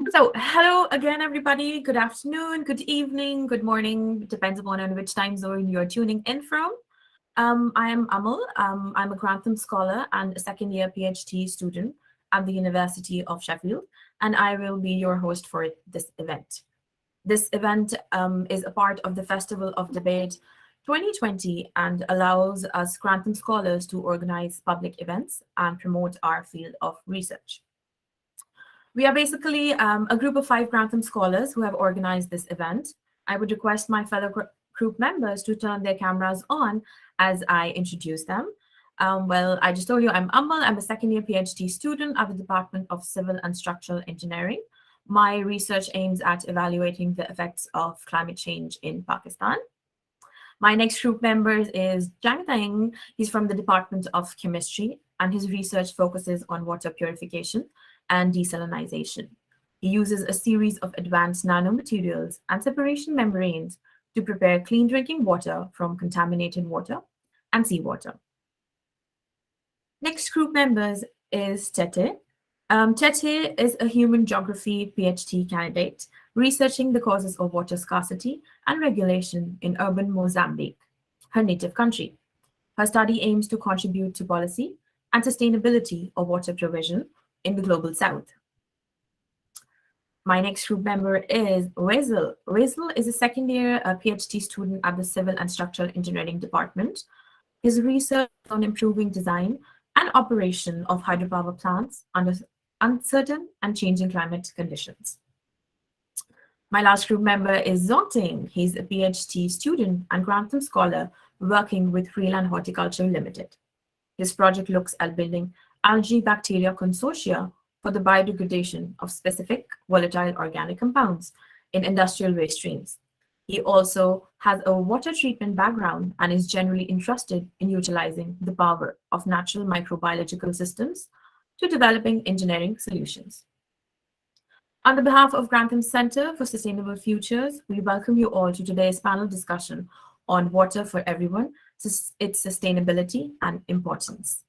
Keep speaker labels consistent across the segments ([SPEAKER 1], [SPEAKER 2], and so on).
[SPEAKER 1] So, hello again, everybody. Good afternoon, good evening, good morning. Depends upon on which time zone you're tuning in from. I am Amal. I'm a Grantham scholar and a second year PhD student at the University of Sheffield, and I will be your host for this event. This event is a part of the Festival of Debate 2020 and allows us Grantham scholars to organize public events and promote our field of research. We are basically a group of five Grantham scholars who have organized this event. I would request my fellow group members to turn their cameras on as I introduce them. Well, I just told you I'm Amal. I'm a second year PhD student at the Department of Civil and Structural Engineering. My research aims at evaluating the effects of climate change in Pakistan. My next group member is Jang Tang. He's from the Department of Chemistry, and his research focuses on water purification and desalinization. He uses a series of advanced nanomaterials and separation membranes to prepare clean drinking water from contaminated water and seawater. Next group members is Tete. Tete is a human geography PhD candidate researching the causes of water scarcity and regulation in urban Mozambique, her native country. Her study aims to contribute to policy and sustainability of water provision in the global south. My next group member is Wezel. Wezel is a second year PhD student at the Civil and Structural Engineering Department. His research on improving design and operation of hydropower plants under uncertain and changing climate conditions. My last group member is Zonting. He's a PhD student and Grantham scholar working with Freeland Horticulture Limited. His project looks at building algae bacteria consortia for the biodegradation of specific volatile organic compounds in industrial waste streams. He also has a water treatment background and is generally interested in utilizing the power of natural microbiological systems to developing engineering solutions. On the behalf of Grantham Center for Sustainable Futures, we welcome you all to today's panel discussion on water for everyone, its sustainability and importance.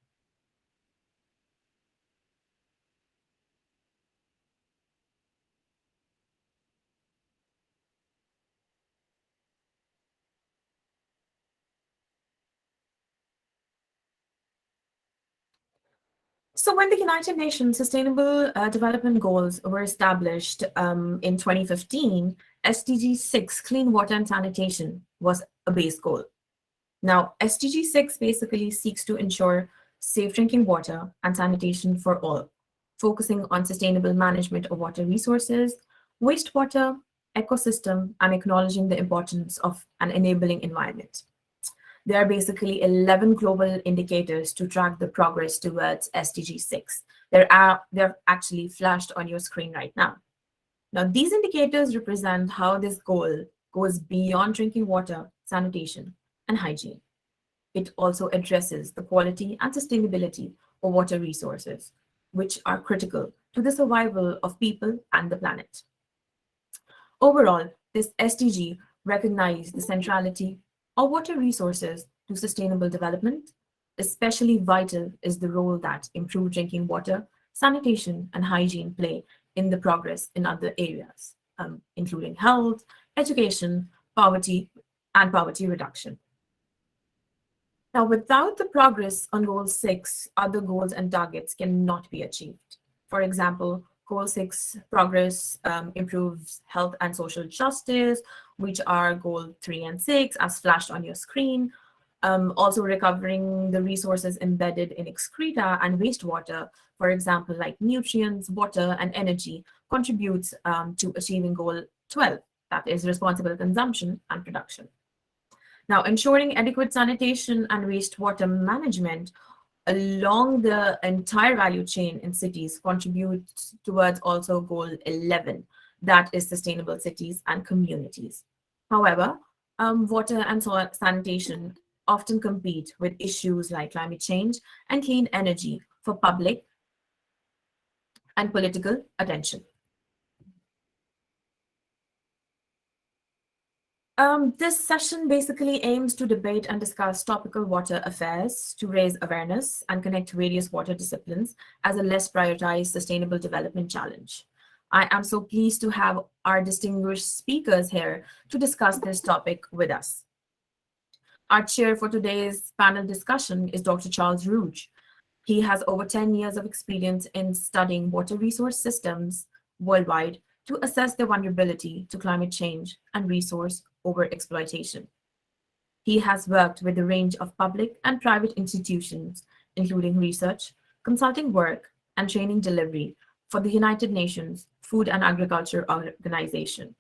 [SPEAKER 1] So when the United Nations Sustainable Development Goals were established in 2015, SDG 6, Clean Water and Sanitation, was a base goal. Now, SDG 6 basically seeks to ensure safe drinking water and sanitation for all, focusing on sustainable management of water resources, wastewater, ecosystem, and acknowledging the importance of an enabling environment. There are basically 11 global indicators to track the progress towards SDG 6. They're actually flashed on your screen right now. Now, these indicators represent how this goal goes beyond drinking water, sanitation, and hygiene. It also addresses the quality and sustainability of water resources, which are critical to the survival of people and the planet. Overall, this SDG recognizes the centrality of water resources to sustainable development. Especially vital is the role that improved drinking water, sanitation, and hygiene play in the progress in other areas, including health, education, poverty, and poverty reduction. Now, without the progress on Goal 6, other goals and targets cannot be achieved. For example, Goal 6 progress improves health and social justice, which are Goal 3 and 6, as flashed on your screen. Also recovering the resources embedded in excreta and wastewater, for example, like nutrients, water, and energy, contributes to achieving Goal 12, that is responsible consumption and production. Now, ensuring adequate sanitation and wastewater management along the entire value chain in cities contributes towards also Goal 11, that is sustainable cities and communities. However, water and sanitation often compete with issues like climate change and clean energy for public and political attention. This session basically aims to debate and discuss topical water affairs to raise awareness and connect various water disciplines as a less prioritized sustainable development challenge. I am so pleased to have our distinguished speakers here to discuss this topic with us. Our chair for today's panel discussion is Dr. Charles Rouge. He has over 10 years of experience in studying water resource systems worldwide to assess their vulnerability to climate change and resource overexploitation. He has worked with a range of public and private institutions, including research, consulting work, and training delivery for the United Nations Food and Agriculture Organization.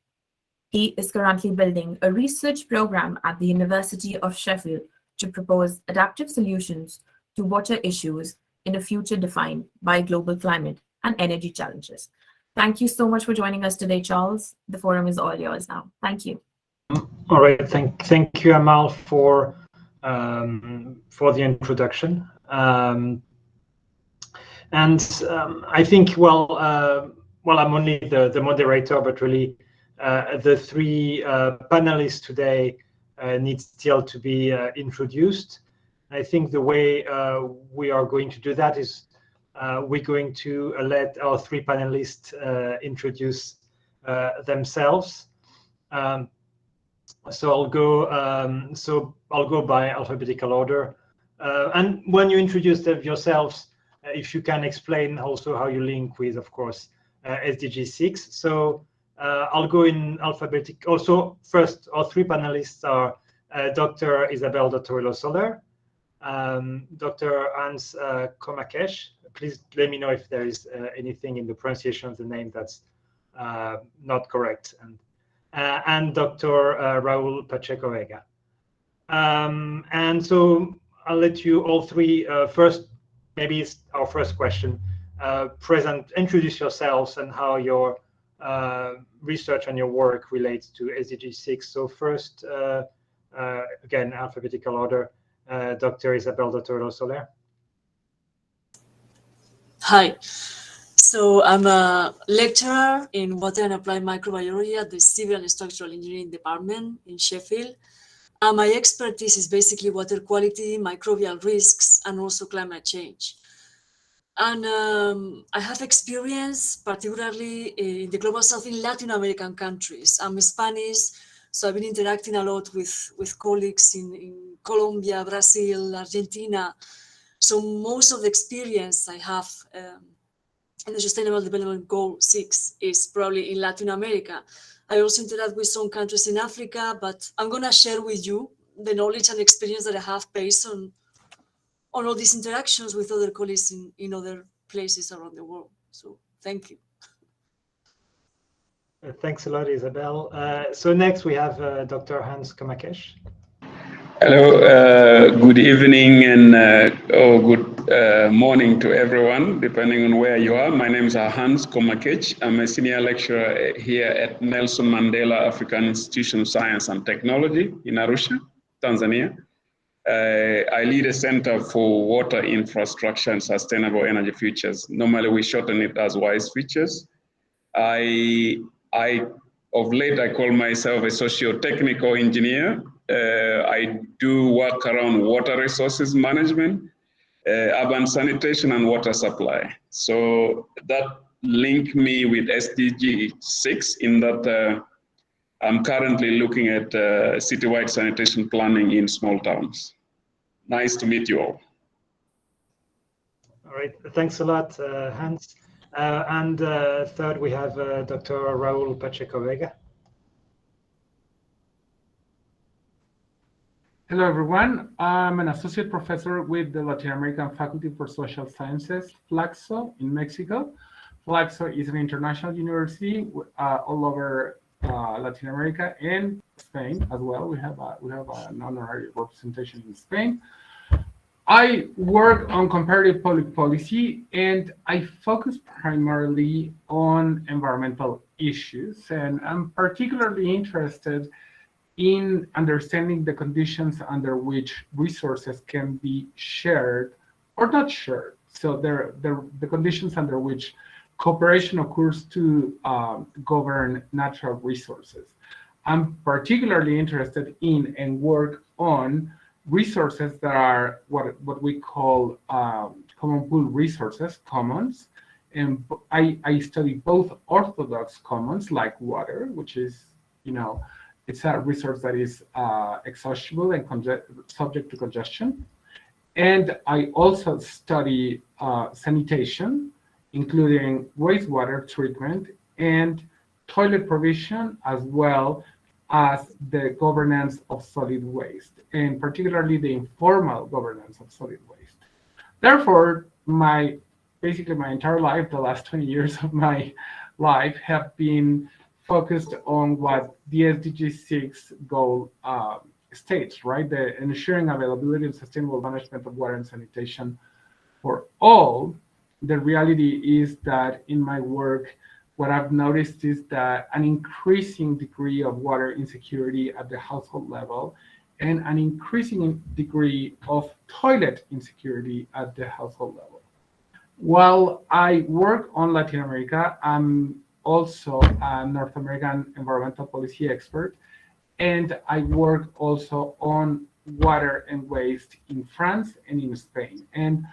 [SPEAKER 1] He is currently building a research program at the University of Sheffield to propose adaptive solutions to water issues in a future defined by global climate and energy challenges. Thank you so much for joining us today, Charles. The forum is all yours now. Thank you.
[SPEAKER 2] All right, thank you, Amal, for the introduction. I think, well, I'm only the moderator, but really the three panelists today need still to be introduced. I think the way we are going to do that is we're going to let our three panelists introduce themselves. So I'll go by alphabetical order. And when you introduce yourselves, if you can explain also how you link with, of course, SDG 6. So I'll go in alphabetic. Also, first, our three panelists are Dr. Isabel Dottorello-Soler, Dr. Hans Kamakesh. Please let me know if there is anything in the pronunciation of the name that's not correct. And Dr. Raul Pacheco Vega. And so I'll let you all three first, maybe it's our first question, introduce yourselves and how your research and your work relates to SDG 6. So first, again, alphabetical order, Dr. Isabel Dottorello-Soler.
[SPEAKER 3] Hi. So I'm a lecturer in water and applied microbiology at the Civil and Structural Engineering Department in Sheffield. My expertise is basically water quality, microbial risks, and also climate change. And I have experience, particularly in the Global South in Latin American countries. I'm Spanish, so I've been interacting a lot with colleagues in Colombia, Brazil, Argentina. So most of the experience I have and the Sustainable Development Goal 6 is probably in Latin America. I also interact with some countries in Africa, but I'm going to share with you the knowledge and experience that I have based on all these interactions with other colleagues in other places around the world. So thank you.
[SPEAKER 2] Thanks a lot, Isabel. So next we have Dr. Hans Kamakesh.
[SPEAKER 4] Hello, good evening and good morning to everyone, depending on where you are. My name is Hans Kamakesh. I'm a senior lecturer here at Nelson Mandela African Institution of Science and Technology in Arusha, Tanzania. I lead a center for water infrastructure and sustainable energy futures. Normally we shorten it as WISE futures. Of late, I call myself a socio-technical engineer. I do work around water resources management, urban sanitation, and water supply. So that linked me with SDG 6 in that I'm currently looking at citywide sanitation planning in small towns. Nice to meet you all.
[SPEAKER 2] All right, thanks a lot, Hans. And third, we have Dr. Raul Pacheco Vega.
[SPEAKER 5] Hello, everyone. I'm an associate professor with the Latin American Faculty for Social Sciences, FLACSO, in Mexico. FLACSO is an international university all over Latin America and Spain as well. We have an honorary representation in Spain. I work on comparative public policy, and I focus primarily on environmental issues. And I'm particularly interested in understanding the conditions under which resources can be shared or not shared. So the conditions under which cooperation occurs to govern natural resources. I'm particularly interested in and work on resources that are what we call common pool resources, commons, And I study both orthodox commons like water, which is, it's a resource that is exhaustible and subject to congestion. And I also study sanitation, including wastewater treatment and toilet provision, as well as the governance of solid waste, and particularly the informal governance of solid waste. Therefore, basically my entire life, the last 20 years of my life, have been focused on what the SDG 6 goal states, right? The ensuring availability and sustainable management of water and sanitation for all. The reality is that in my work, what I've noticed is that an increasing degree of water insecurity at the household level and an increasing degree of toilet insecurity at the household level. While I work on Latin America, I'm also a North American environmental policy expert, and I work also on water and waste in France and in Spain. And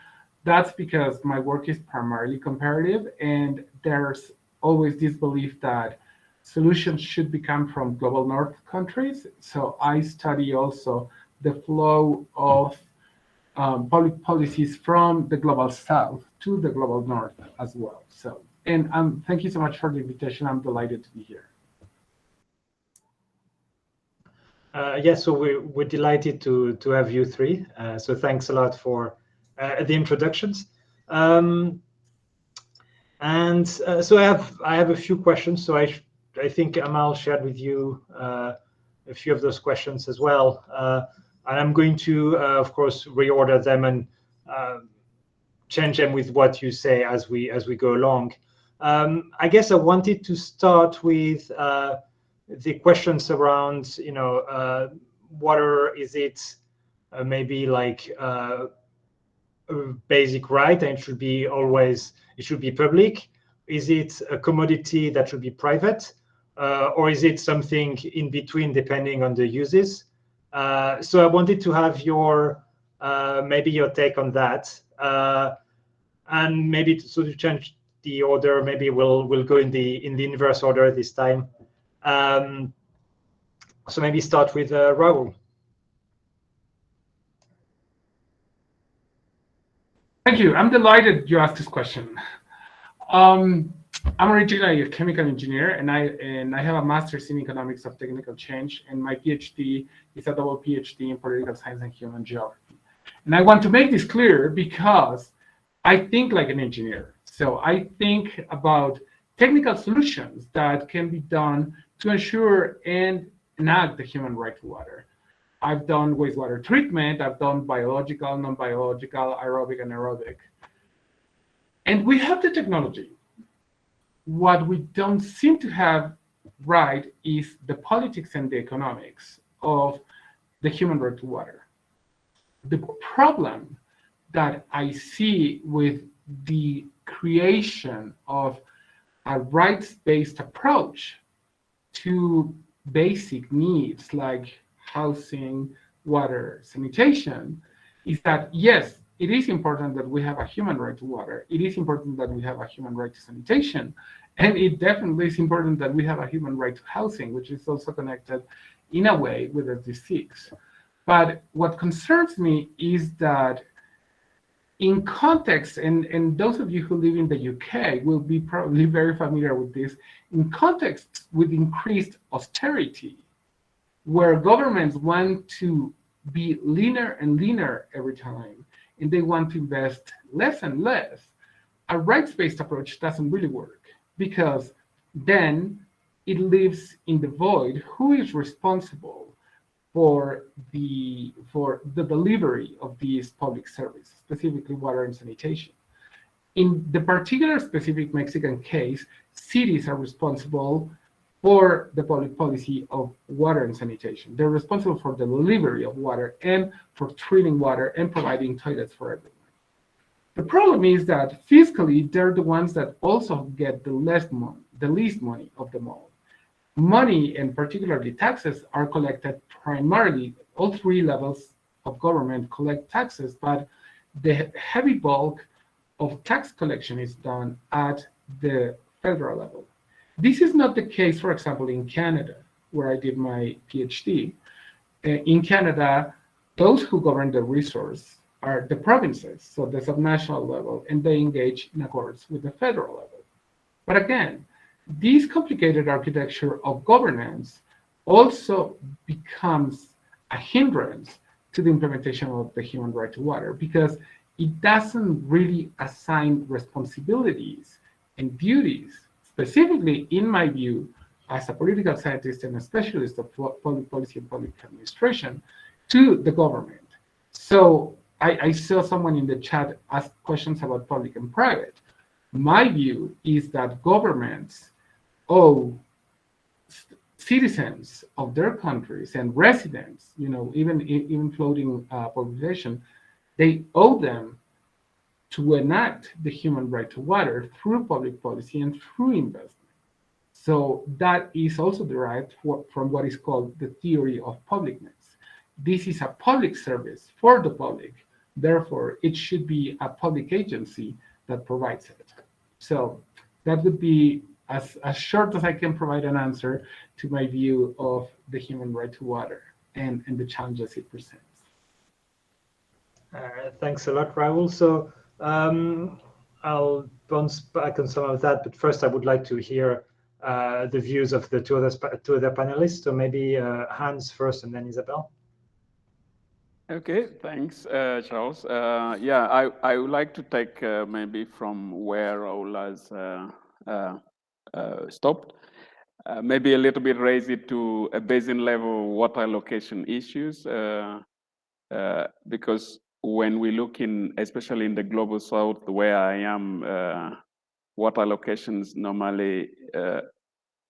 [SPEAKER 5] that's because my work is primarily comparative, and there's always this belief that solutions should come from global north countries. So I study also the flow of public policies from the global south to the global north as well. So, and thank you so much for the invitation. I'm delighted to be here.
[SPEAKER 2] Yes, so we're delighted to have you three. So thanks a lot for the introductions. So I have a few questions. So I think Amal shared with you a few of those questions as well, and I'm going to of course reorder them and change them with what you say as we go along. I guess I wanted to start with the questions around, water. Is it maybe like a basic right and it should be public? Is it a commodity that should be private, or is it something in between depending on the uses? So I wanted to have maybe your take on that, and maybe to change the order. Maybe we'll go in the inverse order this time. So maybe start with Raul.
[SPEAKER 5] Thank you. I'm delighted you asked this question. I'm originally a chemical engineer, and I have a master's in economics of technical change, and my PhD is a double PhD in political science and human geography. And I want to make this clear because I think like an engineer. So I think about technical solutions that can be done to ensure and enact the human right to water. I've done wastewater treatment, I've done biological, non-biological, aerobic, and anaerobic. And we have the technology. What we don't seem to have right is the politics and the economics of the human right to water. The problem that I see with the creation of a rights-based approach to basic needs like housing, water, sanitation, is that yes, it is important that we have a human right to water. It is important that we have a human right to sanitation. And it definitely is important that we have a human right to housing, which is also connected in a way with SDG 6. But what concerns me is that in context, and those of you who live in the UK will be probably very familiar with this, in context with increased austerity, where governments want to be leaner and leaner every time, and they want to invest less and less, a rights-based approach doesn't really work, because then it leaves in the void who is responsible for the delivery of these public services, specifically water and sanitation. In the particular specific Mexican case, cities are responsible for the public policy of water and sanitation. They're responsible for the delivery of water and for treating water and providing toilets for everyone. The problem is that fiscally, they're the ones that also get the least money of them all. Money, and particularly taxes, are collected primarily, all three levels of government collect taxes, but the heavy bulk of tax collection is done at the federal level. This is not the case, for example, in Canada, where I did my PhD. In Canada, those who govern the resource are the provinces, so the subnational level, and they engage in accords with the federal level. But again, this complicated architecture of governance also becomes a hindrance to the implementation of the human right to water because it doesn't really assign responsibilities and duties, specifically, in my view, as a political scientist and a specialist of public policy and public administration, to the government. So I saw someone in the chat ask questions about public and private. My view is that governments owe citizens of their countries and residents, even floating population, they owe them to enact the human right to water through public policy and through investment. So that is also derived from what is called the theory of publicness. This is a public service for the public. Therefore, it should be a public agency that provides it. So that would be as short as I can provide an answer to my view of the human right to water and the challenges it presents.
[SPEAKER 2] Thanks a lot, Raul. So I'll bounce back on some of that, but first I would like to hear the views of the two other panelists. So maybe Hans first, and then Isabel.
[SPEAKER 6] Okay, thanks, Charles. Yeah, I would like to take maybe from where Raul has stopped, maybe a little bit raise it to a basin level water allocation issues, because when we look in, especially in the global south, where I am, water allocations normally,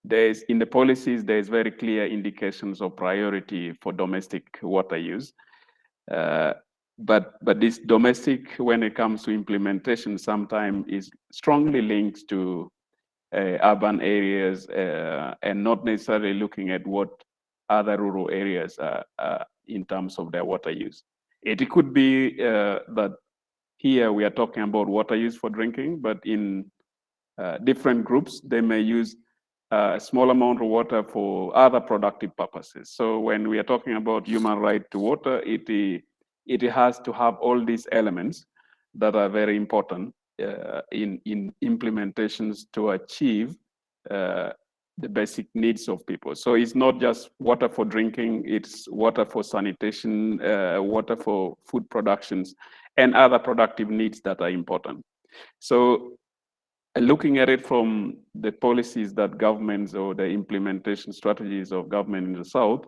[SPEAKER 6] there's in the policies, there's very clear indications of priority for domestic water use. But this domestic, when it comes to implementation, sometimes is strongly linked to urban areas and not necessarily looking at what other rural areas are in terms of their water use. It could be that here we are talking about water use for drinking, but in different groups, they may use a small amount of water for other productive purposes. So when we are talking about human right to water, it has to have all these elements that are very important in implementations to achieve the basic needs of people. So it's not just water for drinking, it's water for sanitation, water for food productions, and other productive needs that are important. So looking at it from the policies that governments or the implementation strategies of government in the South,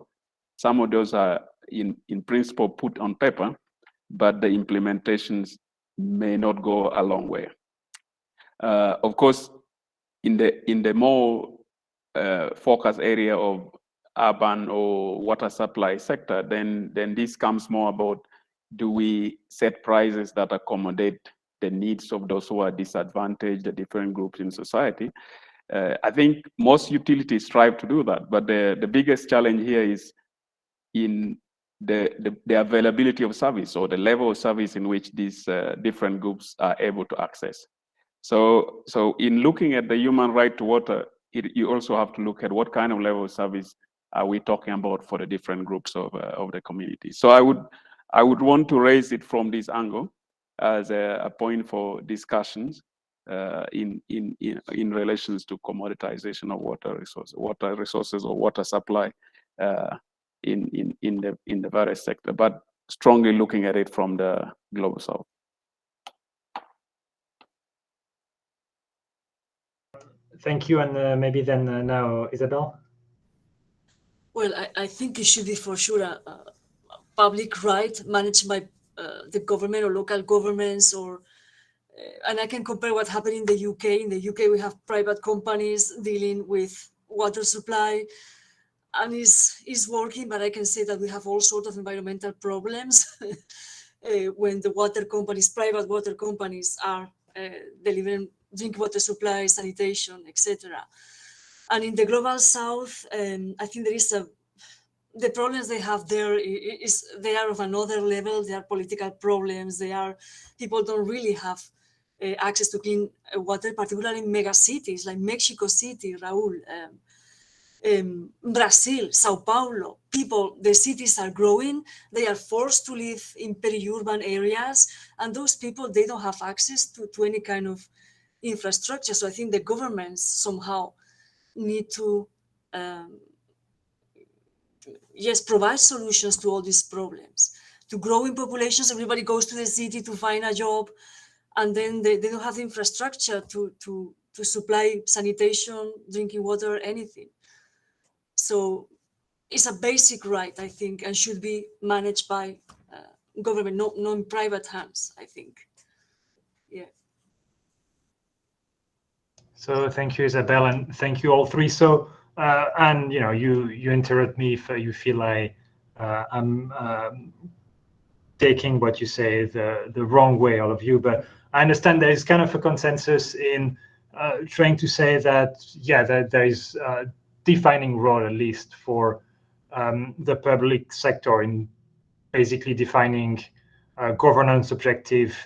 [SPEAKER 6] some of those are in principle put on paper, but the implementations may not go a long way. Of course, in the more focus area of urban or water supply sector, then this comes more about, do we set prices that accommodate the needs of those who are disadvantaged, the different groups in society? I think most utilities strive to do that, but the biggest challenge here is in the availability of service or the level of service in which these different groups are able to access. So in looking at the human right to water, you also have to look at what kind of level of service are we talking about for the different groups of the community. So I would want to raise it from this angle as a point for discussions in relations to commoditization of water resources or water supply in the various sector, but strongly looking at it from the global south.
[SPEAKER 2] Thank you, and maybe then now Isabel.
[SPEAKER 3] Well, I think it should be for sure a public right managed by the government or local governments, or and I can compare what happened in the UK. In the UK, we have private companies dealing with water supply, and is working, but I can say that we have all sorts of environmental problems when the water companies, private water companies, are delivering drinking water supply, sanitation, etc. And in the global south, I think there is the problems they have there is they are of another level. They are political problems. People don't really have access to clean water, particularly in mega cities like Mexico City, Raul, Brazil, Sao Paulo. The cities are growing. They are forced to live in peri-urban areas, and those people, they don't have access to any kind of infrastructure. So I think the governments somehow need to provide solutions to all these problems. To growing populations, everybody goes to the city to find a job, and then they don't have the infrastructure to supply sanitation, drinking water, anything. So it's a basic right, I think, and should be managed by government, not in private hands, I think. Yeah.
[SPEAKER 2] So thank you, Isabel, and thank you all three. So and you interrupt me if you feel like I'm taking what you say the wrong way, all of you. But I understand there is kind of a consensus in trying to say that that there is a defining role, at least for the public sector, in basically defining governance objective.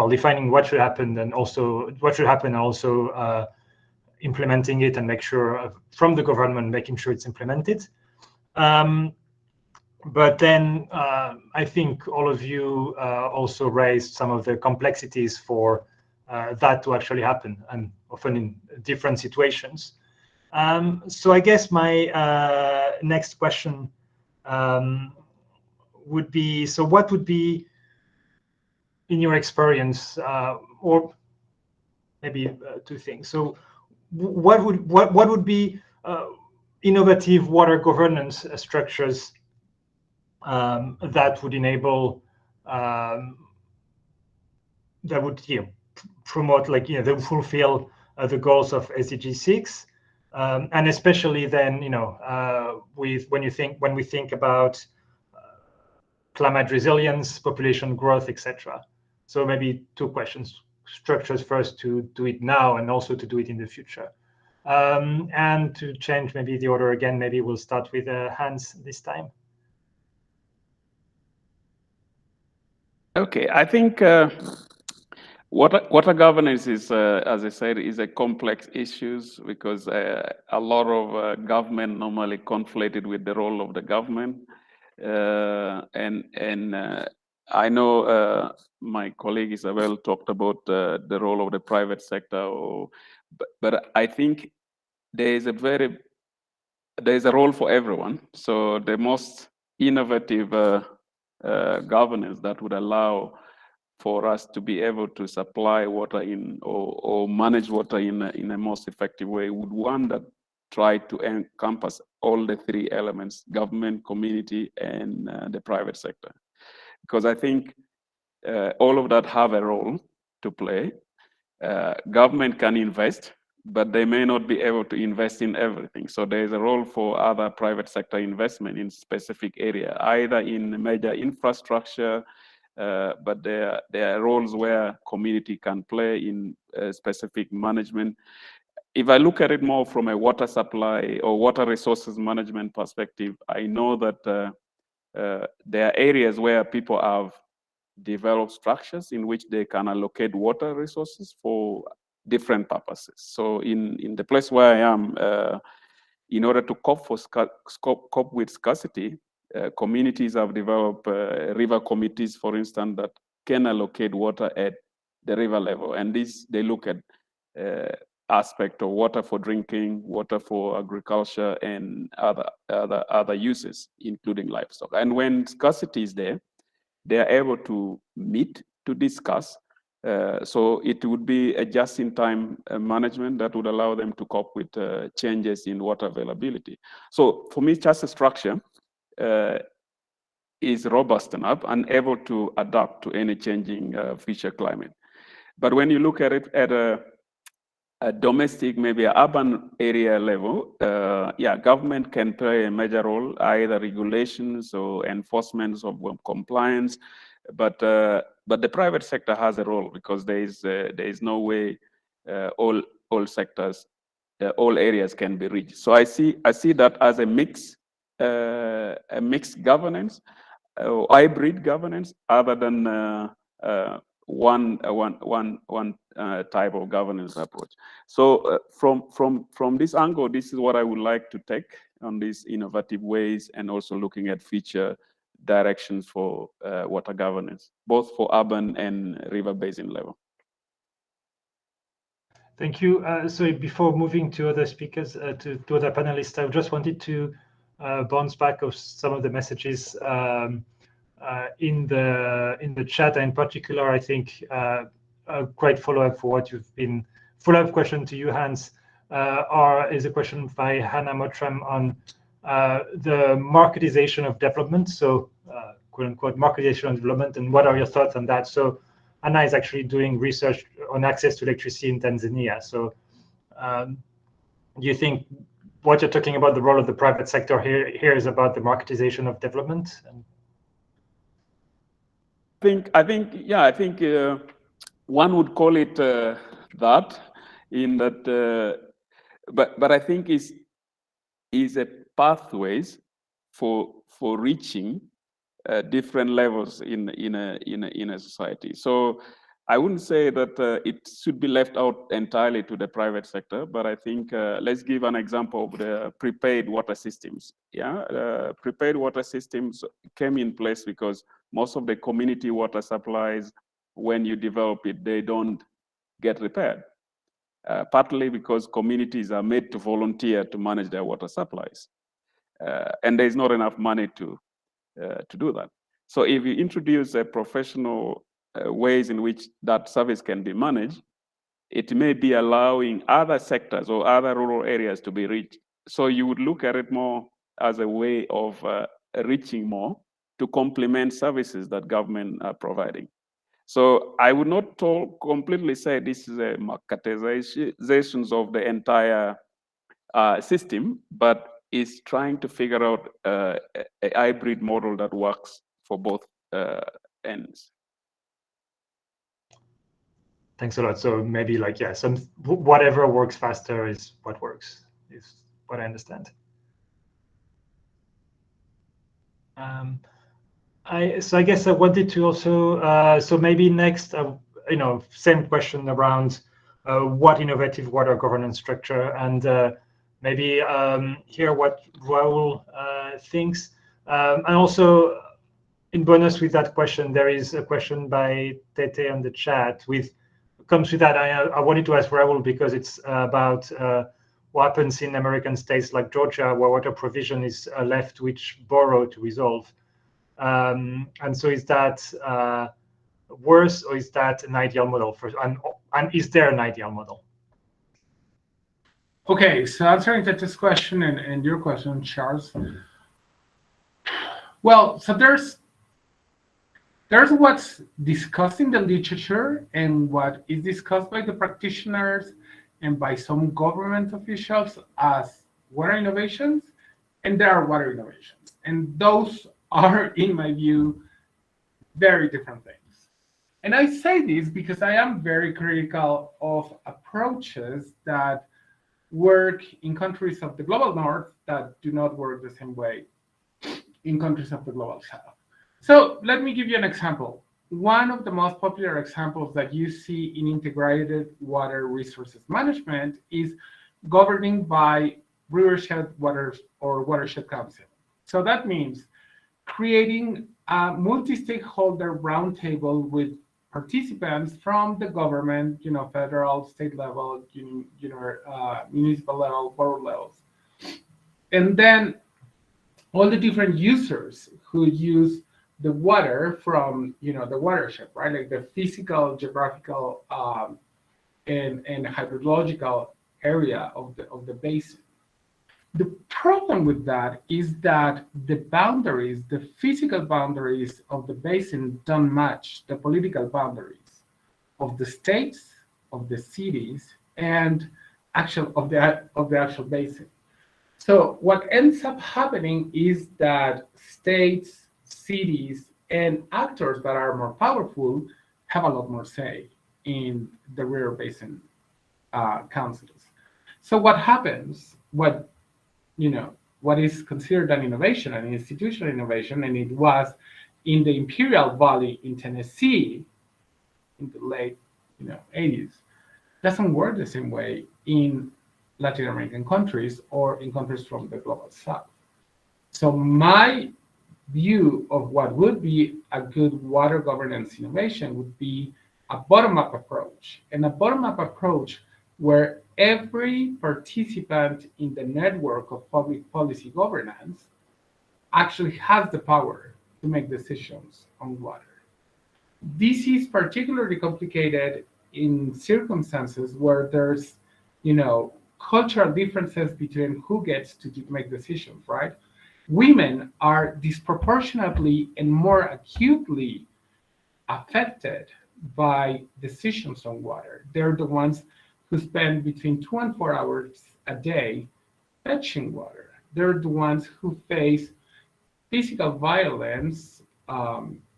[SPEAKER 2] Defining what should happen, and also implementing it, and make sure from the government making sure it's implemented. But then I think all of you also raised some of the complexities for that to actually happen, and often in different situations. So I guess my next question would be, so what would be, in your experience, or maybe two things. So what would be innovative water governance structures that would enable, that would promote, that would fulfill the goals of SDG 6, and especially then when we think about climate resilience, population growth, etc. So maybe two questions: structures first to do it now, and also to do it in the future. And to change maybe the order again, maybe we'll start with Hans this time.
[SPEAKER 6] Okay, I think water governance is, as I said, is a complex issue, because a lot of government normally conflated with the role of the government, and I know my colleague Isabel talked about the role of the private sector, but I think there is a role for everyone. So the most innovative governance that would allow for us to be able to supply water or manage water in a most effective way would one that try to encompass all the three elements: government, community, and the private sector. Because I think all of that have a role to play. Government can invest, but they may not be able to invest in everything. So there is a role for other private sector investment in specific area, either in major infrastructure, but there are roles where community can play in specific management. If I look at it more from a water supply or water resources management perspective, I know that there are areas where people have developed structures in which they can allocate water resources for different purposes. So in the place where I am, in order to cope with scarcity, communities have developed river committees, for instance, that can allocate water at the river level. And they look at aspect of water for drinking, water for agriculture, and other uses, including livestock. And when scarcity is there, they are able to meet to discuss. So it would be a just-in-time management that would allow them to cope with changes in water availability. So for me, just a structure is robust enough and able to adapt to any changing future climate. But when you look at it at a domestic, maybe an urban area level, government can play a major role, either regulations or enforcement of compliance. But the private sector has a role, because there is no way all sectors, all areas can be reached. So I see that as a mixed governance, hybrid governance, other than one type of governance approach. So from this angle, this is what I would like to take on these innovative ways, and also looking at future directions for water governance, both for urban and river basin level.
[SPEAKER 2] Thank you. So before moving to other speakers, to other panelists, I just wanted to bounce back of some of the messages in the chat. In particular, I think a great follow-up for what you've been, follow-up question to you, Hans, is a question by Hannah Mottram on the marketization of development. So quote unquote marketization of development, and what are your thoughts on that? So Anna is actually doing research on access to electricity in Tanzania. So do you think what you're talking about, the role of the private sector here is about the marketization of development?
[SPEAKER 6] I think one would call it that, in that, but I think is a pathways for reaching different levels in a society. So I wouldn't say that it should be left out entirely to the private sector, but I think let's give an example of the prepaid water systems. Yeah, prepaid water systems came in place because most of the community water supplies, when you develop it, they don't get repaired. Partly because communities are made to volunteer to manage their water supplies, and there's not enough money to do that. So if you introduce a professional ways in which that service can be managed, it may be allowing other sectors or other rural areas to be reached. So you would look at it more as a way of reaching more to complement services that government are providing. So I would not completely say this is a marketization of the entire system, but is trying to figure out a hybrid model that works for both ends.
[SPEAKER 2] Thanks a lot. So maybe like, yeah, whatever works faster is what works, is what I understand. So I guess I wanted to also, so maybe next, same question around what innovative water governance structure, and maybe hear what Raul thinks. And also, in bonus with that question, there is a question by Tete on the chat comes with that. I wanted to ask Raul because it's about what happens in American states like Georgia, where water provision is left to each borough to resolve. And so is that worse, or is that an ideal model and is there an ideal model?
[SPEAKER 5] Okay, so answering Tete's question and your question, Charles. Well, so there's what's discussed in the literature and what is discussed by the practitioners and by some government officials as water innovations, and there are water innovations. And those are, in my view, very different things. And I say this because I am very critical of approaches that work in countries of the global north that do not work the same way in countries of the global south. So let me give you an example. One of the most popular examples that you see in integrated water resources management is governing by rivershed waters or watershed council. So that means creating a multi-stakeholder roundtable with participants from the government, federal, state level, municipal level, borough levels. And then all the different users who use the water from, the watershed, right? Like the physical, geographical, and hydrological area of the basin. The problem with that is that the boundaries, the physical boundaries of the basin don't match the political boundaries of the states, of the cities, and of the actual basin. So what ends up happening is that states, cities, and actors that are more powerful have a lot more say in the river basin councils. So what happens, what is considered an innovation, an institutional innovation, and it was in the Imperial Valley in Tennessee, in the late 80s doesn't work the same way in Latin American countries or in countries from the global south. So my view of what would be a good water governance innovation would be a bottom-up approach, and a bottom-up approach where every participant in the network of public policy governance actually has the power to make decisions on water. This is particularly complicated in circumstances where there's, cultural differences between who gets to make decisions, right? Women are disproportionately and more acutely affected by decisions on water. They're the ones who spend between 2 and 4 hours a day fetching water. They're the ones who face physical violence,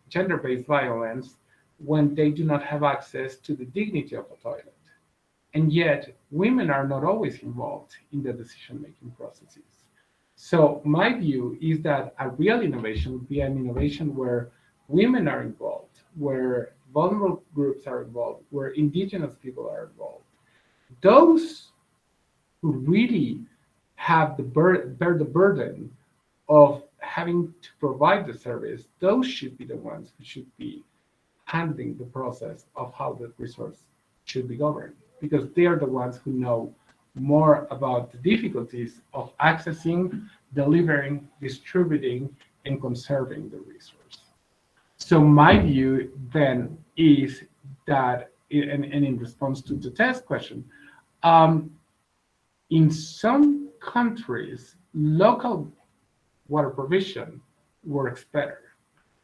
[SPEAKER 5] gender-based violence, when they do not have access to the dignity of a toilet. And yet, women are not always involved in the decision-making processes. So my view is that a real innovation would be an innovation where women are involved, where vulnerable groups are involved, where indigenous people are involved. Those who really have bear the burden of having to provide the service, those should be the ones who should be handling the process of how the resource should be governed, because they are the ones who know more about the difficulties of accessing, delivering, distributing, and conserving the resource. So my view then is that, and in response to the test question, in some countries, local water provision works better,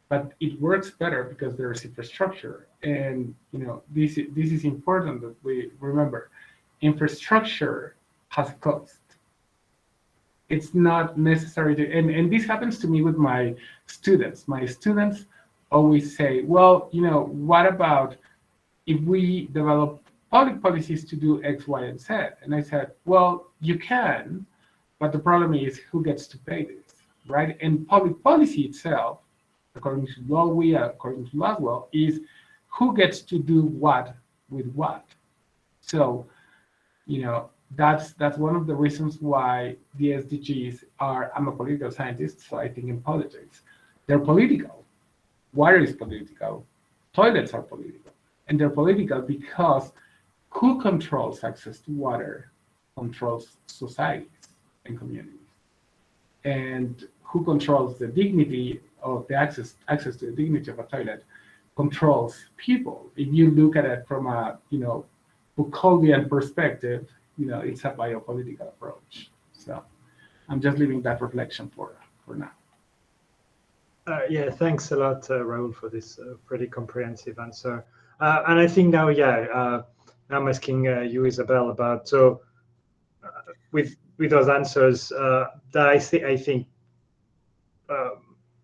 [SPEAKER 5] but it works better because there is infrastructure. And this is important that we remember. Infrastructure has a cost. It's not necessary to, and this happens to me with my students. My students always say, well, what about if we develop public policies to do X, Y, and Z? And I said, well, you can, but the problem is who gets to pay this, right? And public policy itself, according to Lowy, according to Laswell, is who gets to do what with what. So, that's one of the reasons why the SDGs are, I'm a political scientist, so I think in politics. They're political. Water is political. Toilets are political. And they're political because who controls access to water controls societies and communities. And who controls the dignity of the access to the dignity of a toilet controls people. If you look at it from a, Foucauldian perspective, it's a biopolitical approach. So I'm just leaving that reflection for now.
[SPEAKER 2] Yeah, thanks a lot, Raul, for this pretty comprehensive answer. And I think now, I'm asking you, Isabel, about, so with those answers that I think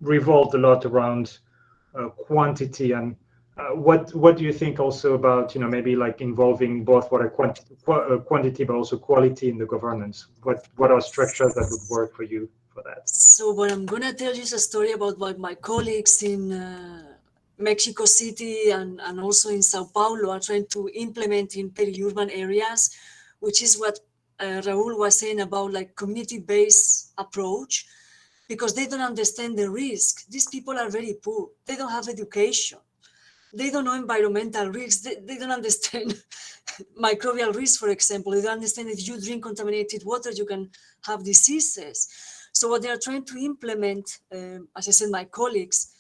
[SPEAKER 2] revolved a lot around quantity, and what do you think also about, maybe like involving both water quantity but also quality in the governance? What are structures that would work for you for that?
[SPEAKER 3] So what I'm gonna tell you is a story about what my colleagues in Mexico City and also in Sao Paulo are trying to implement in peri-urban areas, which is what Raul was saying about like community-based approach, because they don't understand the risk. These people are very poor. They don't have education. They don't know environmental risks. They don't understand microbial risks, for example. They don't understand if you drink contaminated water, you can have diseases. So what they are trying to implement, as I said, my colleagues,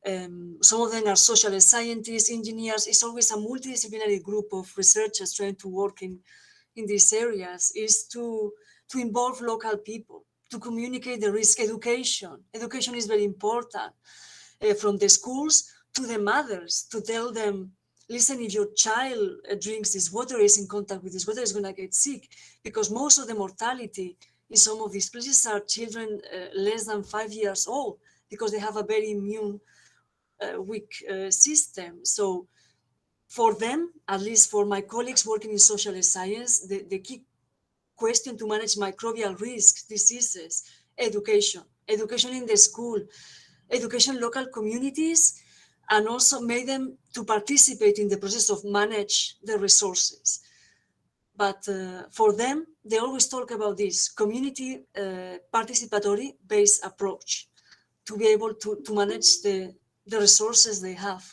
[SPEAKER 3] some of them are social scientists, engineers. It's always a multidisciplinary group of researchers trying to work in these areas, is to involve local people, to communicate the risk. Education is very important, from the schools to the mothers, to tell them, listen, if your child drinks this water, is in contact with this water, is going to get sick, because most of the mortality in some of these places are children less than 5 years old, because they have a very immune weak system. So for them, at least for my colleagues working in social science, the key question to manage microbial risks, diseases, education in the school, education local communities, and also made them to participate in the process of manage the resources. But for them, they always talk about this community participatory based approach to be able to manage the resources they have.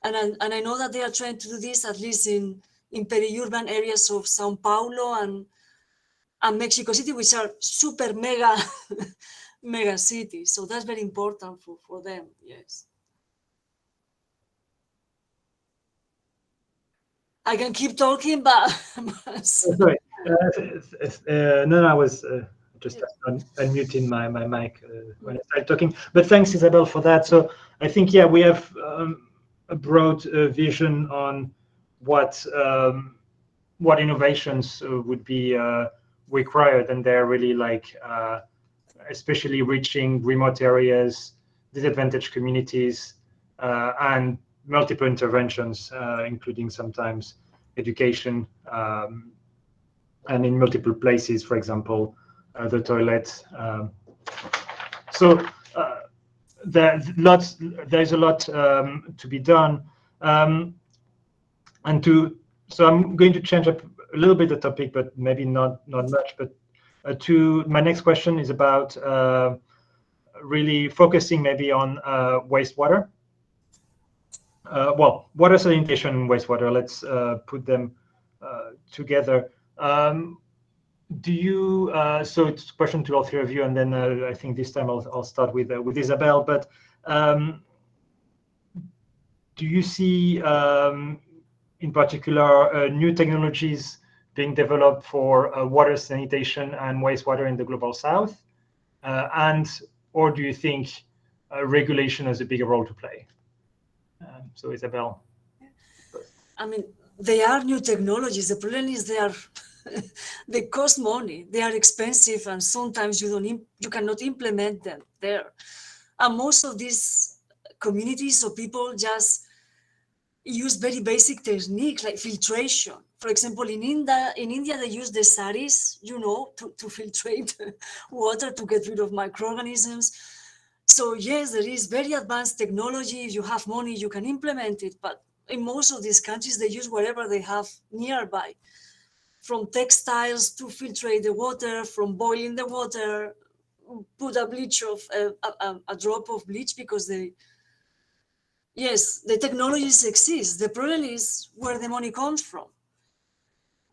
[SPEAKER 3] And I know that they are trying to do this at least in peri-urban areas of Sao Paulo and Mexico City, which are super mega mega cities. So that's very important for them, yes. I can keep talking, but
[SPEAKER 2] Sorry. No, I was just unmuting my mic when I started talking. But thanks, Isabel, for that. So I think, yeah, we have a broad vision on what innovations would be required, and they're really like especially reaching remote areas, disadvantaged communities, and multiple interventions, including sometimes education, and in multiple places, for example, the toilet. So there's a lot to be done. So I'm going to change up a little bit the topic, but maybe not much. But my next question is about really focusing maybe on wastewater. Well, water sanitation and wastewater. Let's put them together. Do you? So it's a question to all three of you, and then I think this time I'll start with Isabel. But do you see, in particular, new technologies being developed for water sanitation and wastewater in the global south, or do you think regulation has a bigger role to play? So Isabel.
[SPEAKER 3] I mean, they are new technologies. The problem is they cost money. They are expensive, and sometimes you cannot implement them there. And most of these communities or people just use very basic techniques like filtration. For example, in India, they use the saris, to filtrate water to get rid of microorganisms. So yes, there is very advanced technology. If you have money, you can implement it. But in most of these countries, they use whatever they have nearby, from textiles to filtrate the water, from boiling the water, put a drop of bleach because yes, the technologies exist. The problem is where the money comes from.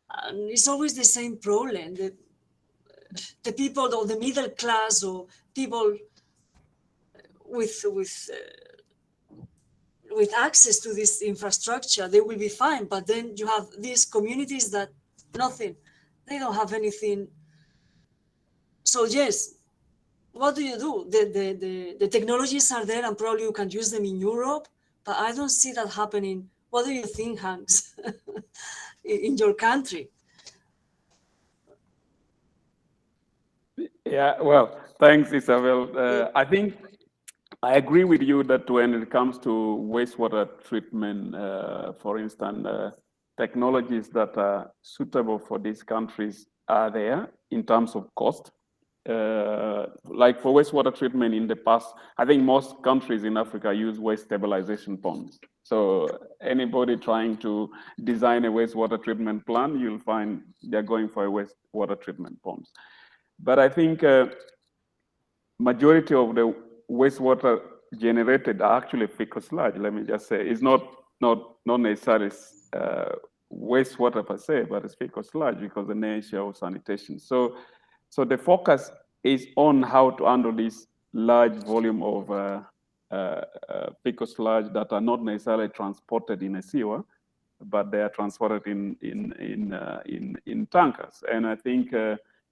[SPEAKER 3] And it's always the same problem. The people or the middle class or people with access to this infrastructure, they will be fine. But then you have these communities that nothing, they don't have anything. So yes, what do you do? The technologies are there and probably you can use them in Europe, but I don't see that happening. What do you think, Hans, in your country?
[SPEAKER 6] Yeah, well, thanks, Isabel. I think I agree with you that when it comes to wastewater treatment, for instance, technologies that are suitable for these countries are there in terms of cost. Like for wastewater treatment in the past, I think most countries in Africa use waste stabilization ponds. So anybody trying to design a wastewater treatment plant, you'll find they're going for a wastewater treatment ponds. But I think majority of the wastewater generated are actually fecal sludge. Let me just say, it's not necessarily wastewater per se, but it's fecal sludge because of the nature of sanitation. So the focus is on how to handle this large volume of fecal sludge that are not necessarily transported in a sewer, but they are transported in tankers. And I think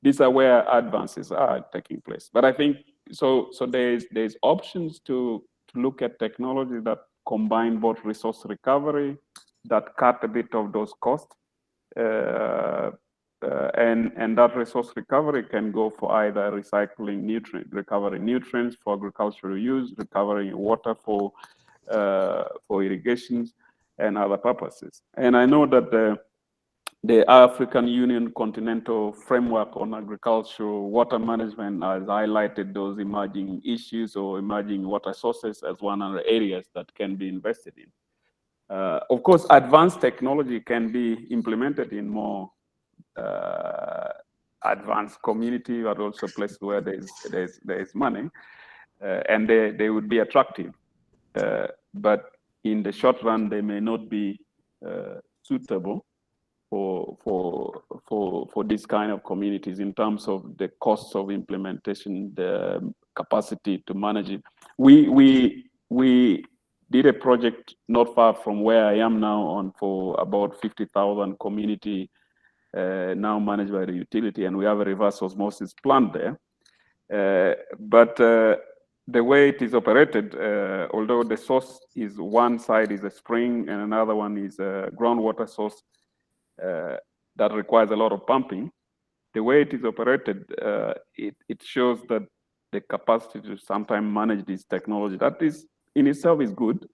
[SPEAKER 6] these are where advances are taking place. But I think so there's options to look at technology that combine both resource recovery, that cut a bit of those costs, and that resource recovery can go for either recovering nutrients for agricultural use, recovering water for irrigations and other purposes. And I know that the African Union Continental Framework on Agricultural Water Management has highlighted those emerging issues or emerging water sources as one of the areas that can be invested in. Of course, advanced technology can be implemented in more advanced community, but also places where there's money, and they would be attractive. But in the short run, they may not be suitable for this kind of communities in terms of the costs of implementation, the capacity to manage it. We did a project not far from where I am now for about 50,000 community now managed by the utility, and we have a reverse osmosis plant there. But the way it is operated, although the source is one side is a spring and another one is a groundwater source that requires a lot of pumping, the way it is operated, it shows that the capacity to sometimes manage this technology, that is in itself is good,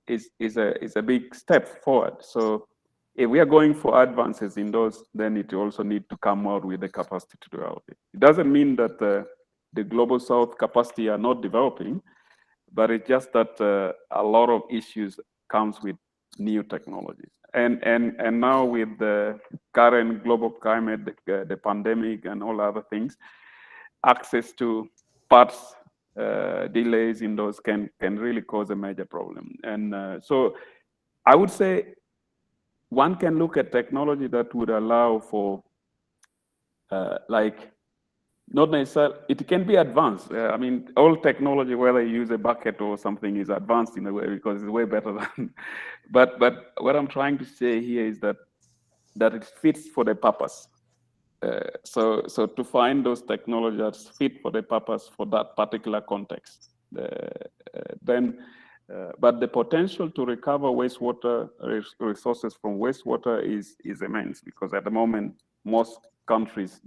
[SPEAKER 6] is a big step forward. So if we are going for advances in those, then it also need to come out with the capacity to develop it. It doesn't mean that the global south capacity are not developing, but it's just that a lot of issues comes with new technologies. And now with the current global climate, the pandemic and all other things, access to parts delays in those can really cause a major problem. And so I would say one can look at technology that would allow for like, not necessarily, it can be advanced. I mean, all technology, whether you use a bucket or something, is advanced in a way because it's way better than. But what I'm trying to say here is that it fits for the purpose. So to find those technologies that fit for the purpose for that particular context, but the potential to recover wastewater resources from wastewater is immense, because at the moment most countries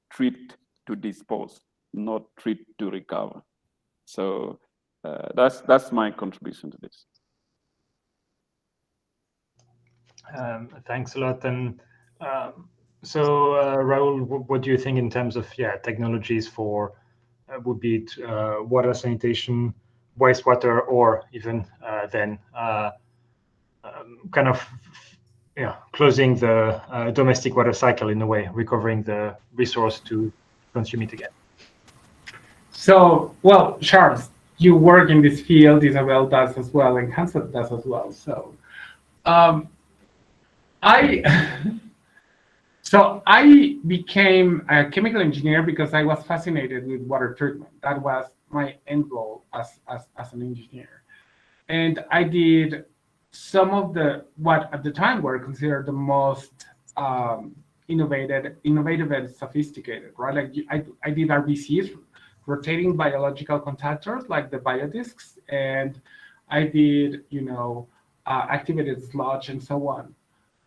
[SPEAKER 6] treat to dispose, not treat to recover. So that's my contribution to this.
[SPEAKER 2] Thanks a lot. And so Raul, what do you think in terms of technologies for would be it, water sanitation, wastewater, or even then kind of closing the domestic water cycle in a way, recovering the resource to consume it again?
[SPEAKER 5] So, well, Charles, you work in this field, Isabel does as well, and Hans does as well. So I became a chemical engineer because I was fascinated with water treatment. That was my end goal as an engineer. And I did some of what at the time were considered the most innovative and sophisticated, right? Like I did RBCs, rotating biological contactors, like the biodiscs, and I did, activated sludge and so on.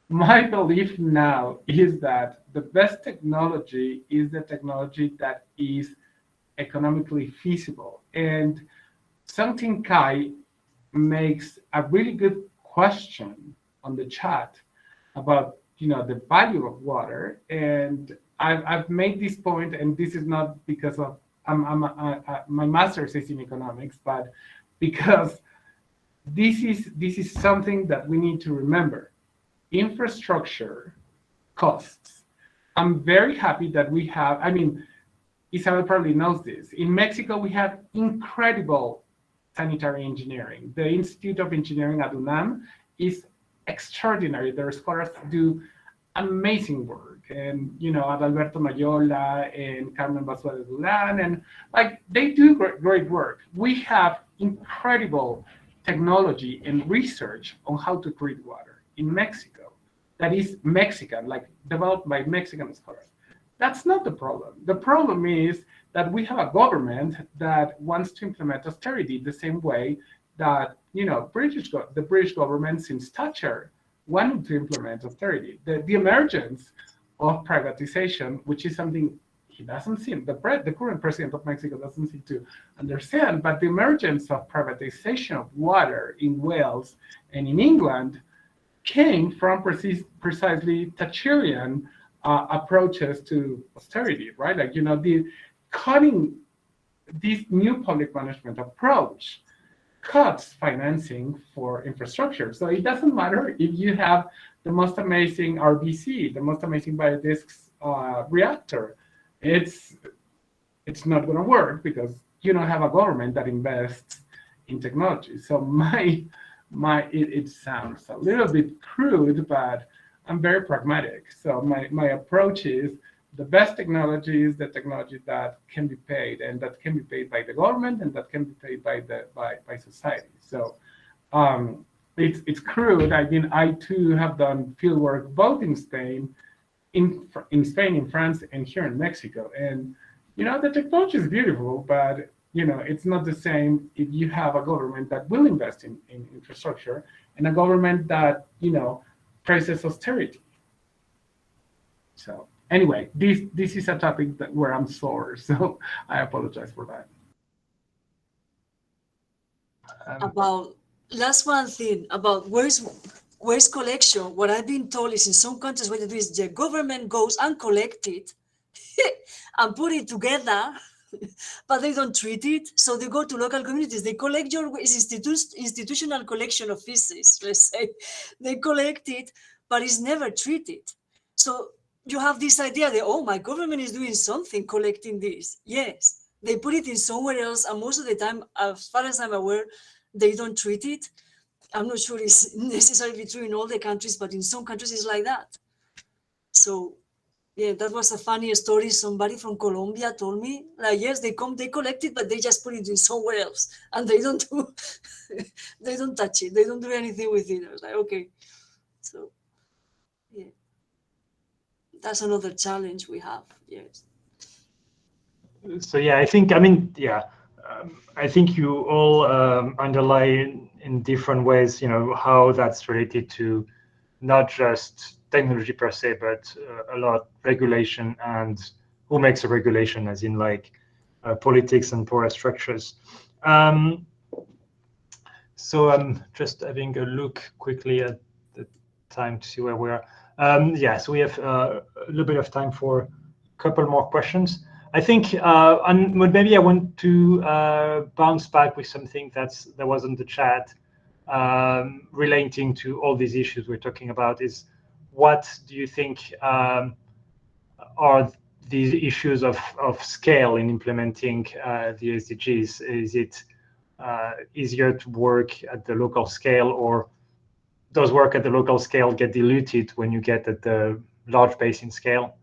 [SPEAKER 5] My belief now is that the best technology is the technology that is economically feasible. And Something Kai makes a really good question on the chat about the value of water, and I've made this point, and this is not because of my master's is in economics, but because this is something that we need to remember. Infrastructure costs. I'm very happy that we have, Isabel probably knows this. In Mexico, we have incredible sanitary engineering. The Institute of Engineering at UNAM is extraordinary. Their scholars do amazing work. And, Adalberto Mayola and Carmen Basua de Duran, and they do great work. We have incredible technology and research on how to treat water in Mexico. That is Mexican, developed by Mexican scholars. That's not the problem. The problem is that we have a government that wants to implement austerity the same way that the British government since Thatcher wanted to implement austerity. The emergence of privatization, which is something he doesn't seem, the current president of Mexico doesn't seem to understand, but the emergence of privatization of water in Wales and in England came from precisely Thatcherian approaches to austerity, right? Like, the cutting this new public management approach cuts financing for infrastructure. So it doesn't matter if you have the most amazing RBC, the most amazing biodiscs reactor. It's not going to work because you don't have a government that invests in technology. So it sounds a little bit crude, but I'm very pragmatic. So my approach is the best technology is the technology that can be paid, and that can be paid by the government, and that can be paid by society. So it's crude. I mean, I too have done field work both in Spain, in France, and here in Mexico. And the technology is beautiful, but it's not the same if you have a government that will invest in infrastructure and a government that praises austerity. So anyway, this is a topic where I'm sore, so I apologize for that.
[SPEAKER 3] About last one thing about waste collection. What I've been told is in some countries what they do is the government goes and collect it and put it together, but they don't treat it. So they go to local communities. They collect your institutional collection of feces. Let's say they collect it, but it's never treated. So you have this idea that, oh, my government is doing something collecting this. Yes, they put it in somewhere else, and most of the time, as far as I'm aware, they don't treat it. I'm not sure it's necessarily true in all the countries, but in some countries it's like that. So yeah, that was a funny story. Somebody from Colombia told me, like, yes, they collect it, but they just put it in somewhere else, and they don't they don't touch it. They don't do anything with it. I was like, okay. So yeah, that's another challenge we have. Yes.
[SPEAKER 2] So yeah, I think you all underline in different ways, how that's related to not just technology per se, but a lot regulation and who makes a regulation, as in like politics and power structures. So I'm just having a look quickly at the time to see where we are. So we have a little bit of time for a couple more questions. I think, and maybe I want to bounce back with something that was in the chat relating to all these issues we're talking about. Is what do you think are these issues of scale in implementing the SDGs? Is it easier to work at the local scale, or does work at the local scale get diluted when you get at the large basin scale?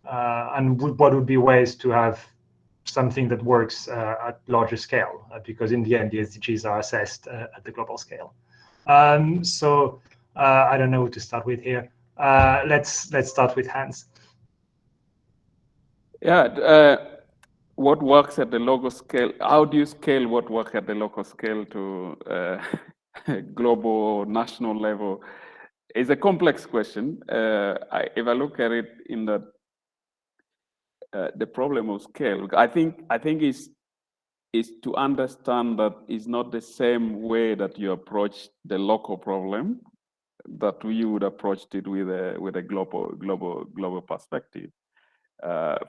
[SPEAKER 2] And what would be ways to have something that works at larger scale? Because in the end, the SDGs are assessed at the global scale. So I don't know who to start with here. Let's start with Hans.
[SPEAKER 6] Yeah, what works at the local scale? How do you scale what works at the local scale to global or national level? It's a complex question. If I look at it in the problem of scale, I think is to understand that it's not the same way that you approach the local problem that we would approach it with a global perspective.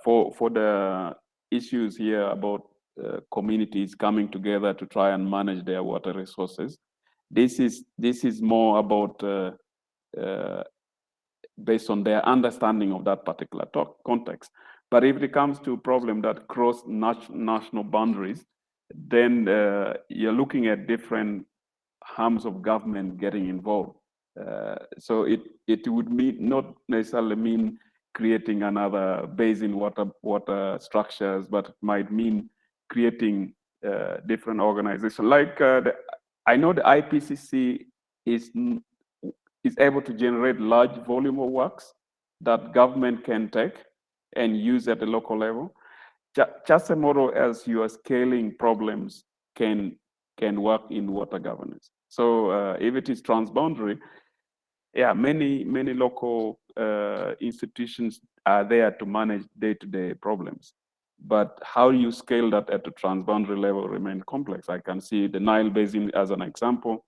[SPEAKER 6] For the issues here about communities coming together to try and manage their water resources, this is more about based on their understanding of that particular context. But if it comes to a problem that cross national boundaries, then you're looking at different arms of government getting involved. So it would not necessarily mean creating another basin water structures, but it might mean creating different organizations. Like I know the IPCC is able to generate large volume of works that government can take and use at the local level. Just a model as you are scaling problems can work in water governance. So if it is transboundary, yeah, many local institutions are there to manage day-to-day problems. But how you scale that at the transboundary level remains complex. I can see the Nile Basin as an example,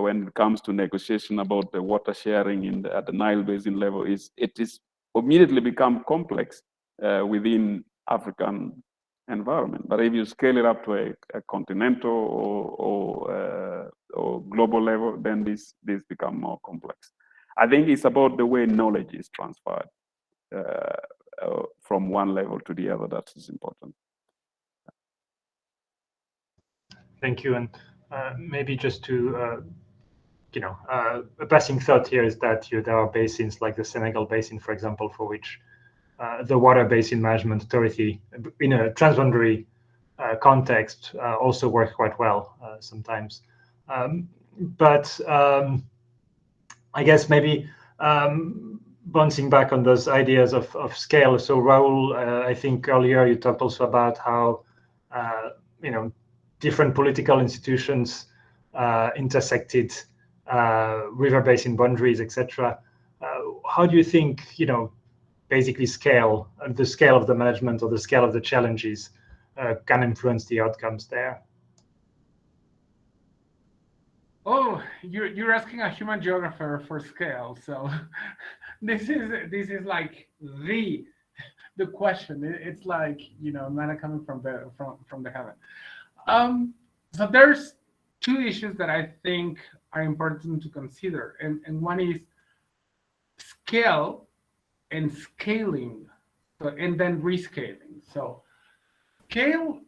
[SPEAKER 6] when it comes to negotiation about the water sharing at the Nile Basin level, it is immediately become complex within African environment. But if you scale it up to a continental or global level, then this become more complex. I think it's about the way knowledge is transferred from one level to the other that is important.
[SPEAKER 2] Thank you. And maybe just to, a passing thought here is that there are basins like the Senegal Basin, for example, for which the Water Basin Management Authority, in a transboundary context, also work quite well sometimes. But I guess maybe bouncing back on those ideas of scale. So Raul, I think earlier you talked also about how different political institutions intersected river basin boundaries, etc. How do you think, basically the scale of the management or the scale of the challenges can influence the outcomes there?
[SPEAKER 5] Oh, you're asking a human geographer for scale. So this is like the question. It's like, manna coming from the heaven. So there's two issues that I think are important to consider, and one is scale and scaling, and then rescaling. So scale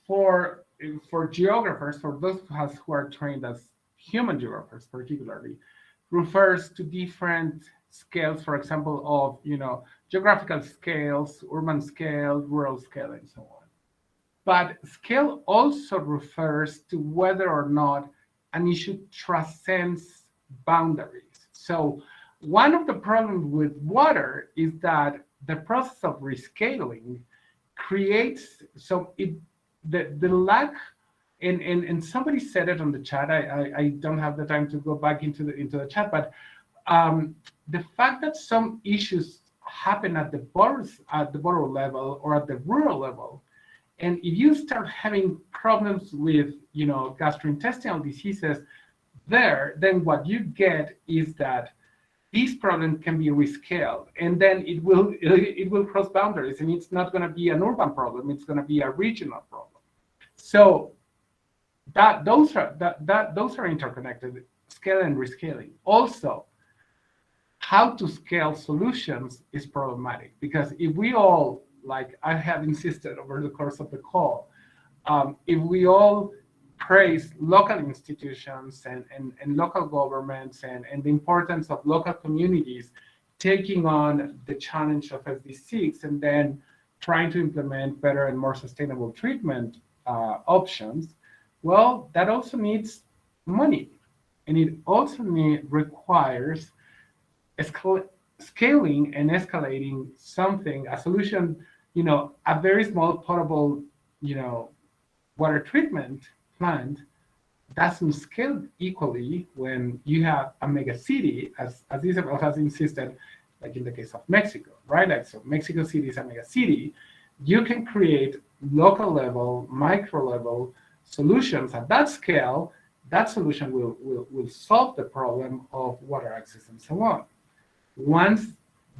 [SPEAKER 5] for geographers, for those of us who are trained as human geographers particularly, refers to different scales, for example, of geographical scales, urban scale, rural scale, and so on. But scale also refers to whether or not an issue transcends boundaries. So one of the problems with water is that the process of rescaling creates the lack, and somebody said it on the chat. I don't have the time to go back into the chat, but the fact that some issues happen at the border level or at the rural level, and if you start having problems with gastrointestinal diseases there, then what you get is that these problems can be rescaled, and then it will cross boundaries, and it's not going to be an urban problem; it's going to be a regional problem. So those are interconnected, scale and rescaling. Also, how to scale solutions is problematic, because if we all, like I have insisted over the course of the call, if we all praise local institutions and local governments and the importance of local communities taking on the challenge of SDG6 and then trying to implement better and more sustainable treatment options, well, that also needs money, and it also requires scaling and escalating something, a solution, a very small potable, water treatment plant doesn't scale equally when you have a mega city, as Isabel has insisted, like in the case of Mexico, right? Like, so Mexico City is a mega city. You can create local level, micro level solutions at that scale. That solution will solve the problem of water access and so on. Once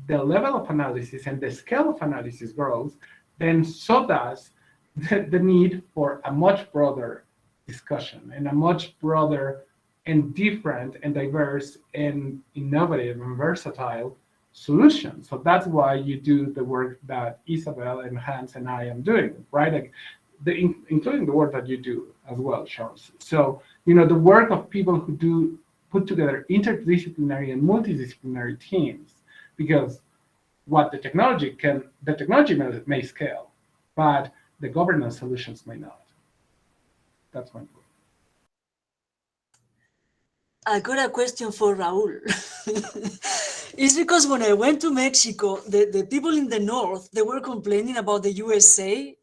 [SPEAKER 5] the level of analysis and the scale of analysis grows, then so does the need for a much broader discussion and a much broader and different and diverse and innovative and versatile solution. So that's why you do the work that Isabel and Hans and I am doing, right? Like including the work that you do as well, Charles. So, the work of people who put together interdisciplinary and multidisciplinary teams, because what the technology may scale, but the governance solutions may not. That's my point.
[SPEAKER 3] I got a question for Raul. It's because when I went to Mexico, the people in the north, they were complaining about the USA.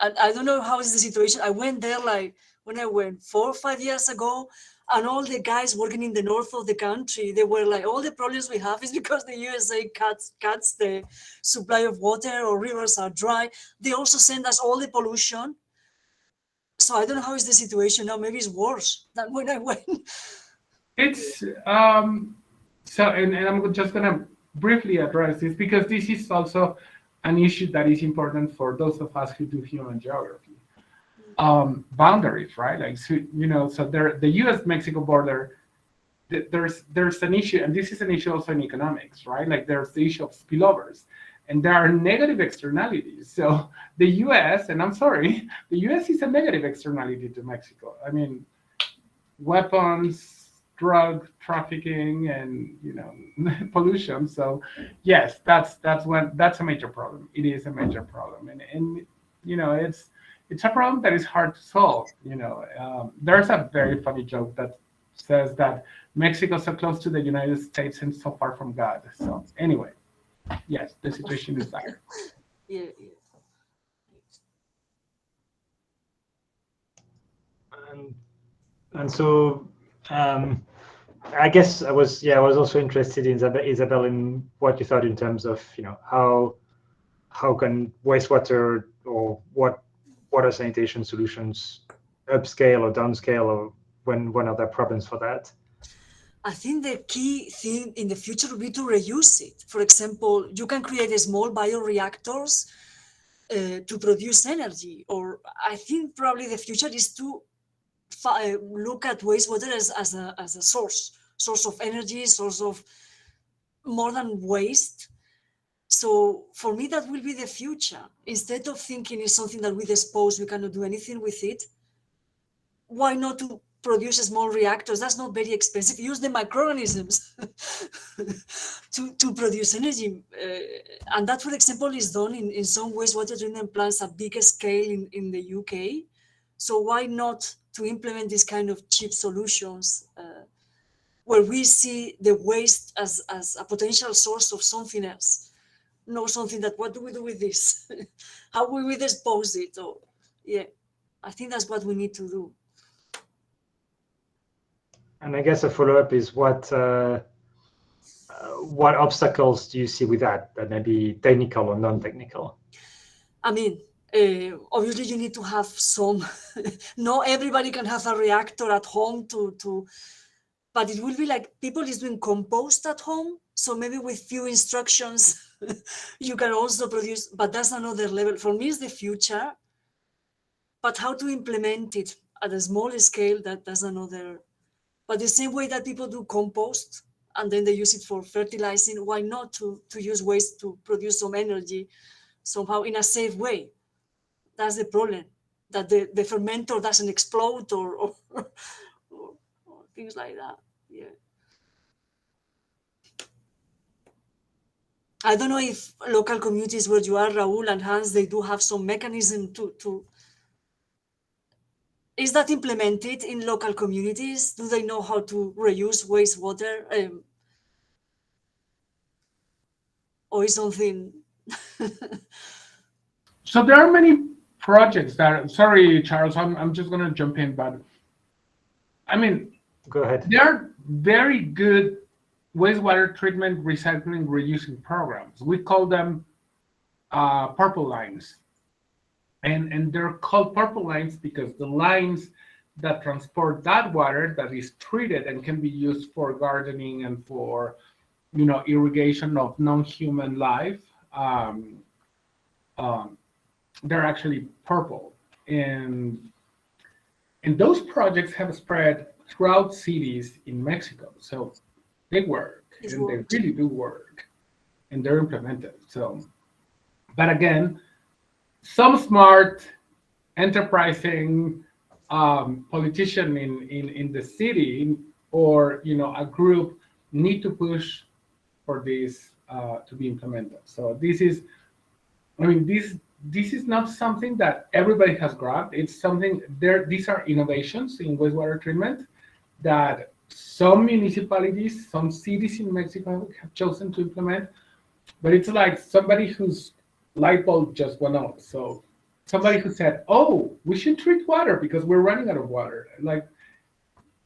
[SPEAKER 3] And I don't know how is the situation. I went there when I went 4 or 5 years ago, and all the guys working in the north of the country, they were like, all the problems we have is because the USA cuts the supply of water, or rivers are dry. They also send us all the pollution. So I don't know how is the situation now. Maybe it's worse than when I went.
[SPEAKER 5] It's so, and I'm just gonna briefly address this because this is also an issue that is important for those of us who do human geography. Boundaries, right? Like, so, so there, the U.S.-Mexico border, there's an issue, and this is an issue also in economics, right? Like, there's the issue of spillovers, and there are negative externalities. So the U.S., and I'm sorry, the U.S. is a negative externality to Mexico. I mean, weapons, drug trafficking, and pollution. So yes, that's a major problem. It is a major problem, and it's a problem that is hard to solve. There's a very funny joke that says that Mexico's so close to the United States and so far from God. So anyway, yes, the situation is dire.
[SPEAKER 3] Yeah.
[SPEAKER 2] And so I guess I was also interested in Isabel in what you thought in terms of how can wastewater or what water sanitation solutions upscale or downscale, or when are there problems for that?
[SPEAKER 3] I think the key thing in the future will be to reuse it. For example, you can create small bioreactors to produce energy. Or I think probably the future is to look at wastewater as a source of energy, source of more than waste. So for me, that will be the future. Instead of thinking it's something that we dispose, we cannot do anything with it, why not to produce small reactors? That's not very expensive. Use the microorganisms to produce energy. And that, for example, is done in some wastewater treatment plants at bigger scale in the UK. So why not to implement this kind of cheap solutions where we see the waste as a potential source of something else? Not something that, what do we do with this? How will we dispose it? Or, yeah, I think that's what we need to do.
[SPEAKER 2] And I guess a follow-up is what obstacles do you see with that may be technical or non-technical?
[SPEAKER 3] I mean, obviously you need to have some, not everybody can have a reactor at home but it will be like people is doing compost at home. So maybe with few instructions, you can also produce, but that's another level. For me, it's the future, but how to implement it at a smaller scale, that's another. But the same way that people do compost and then they use it for fertilizing, why not to use waste to produce some energy somehow in a safe way? That's the problem, that the fermenter doesn't explode or things like that. Yeah. I don't know if local communities where you are, Raúl and Hans, they do have some mechanism to. Is that implemented in local communities? Do they know how to reuse wastewater? Or is something?
[SPEAKER 5] So there are many projects that, sorry, Charles, I'm just going to jump in, but I mean,
[SPEAKER 2] go ahead.
[SPEAKER 5] There are very good wastewater treatment, recycling, reusing programs. We call them purple lines. And they're called purple lines because the lines that transport that water that is treated and can be used for gardening and for, irrigation of non-human life, they're actually purple. And those projects have spread throughout cities in Mexico. So they work, they really do work, and they're implemented. So, but again, some smart, enterprising politician in the city or a group need to push for this to be implemented. So this is not something that everybody has grabbed. It's something these are innovations in wastewater treatment that some municipalities, some cities in Mexico have chosen to implement, but it's like somebody whose light bulb just went off. So somebody who said, oh, we should treat water because we're running out of water. Like,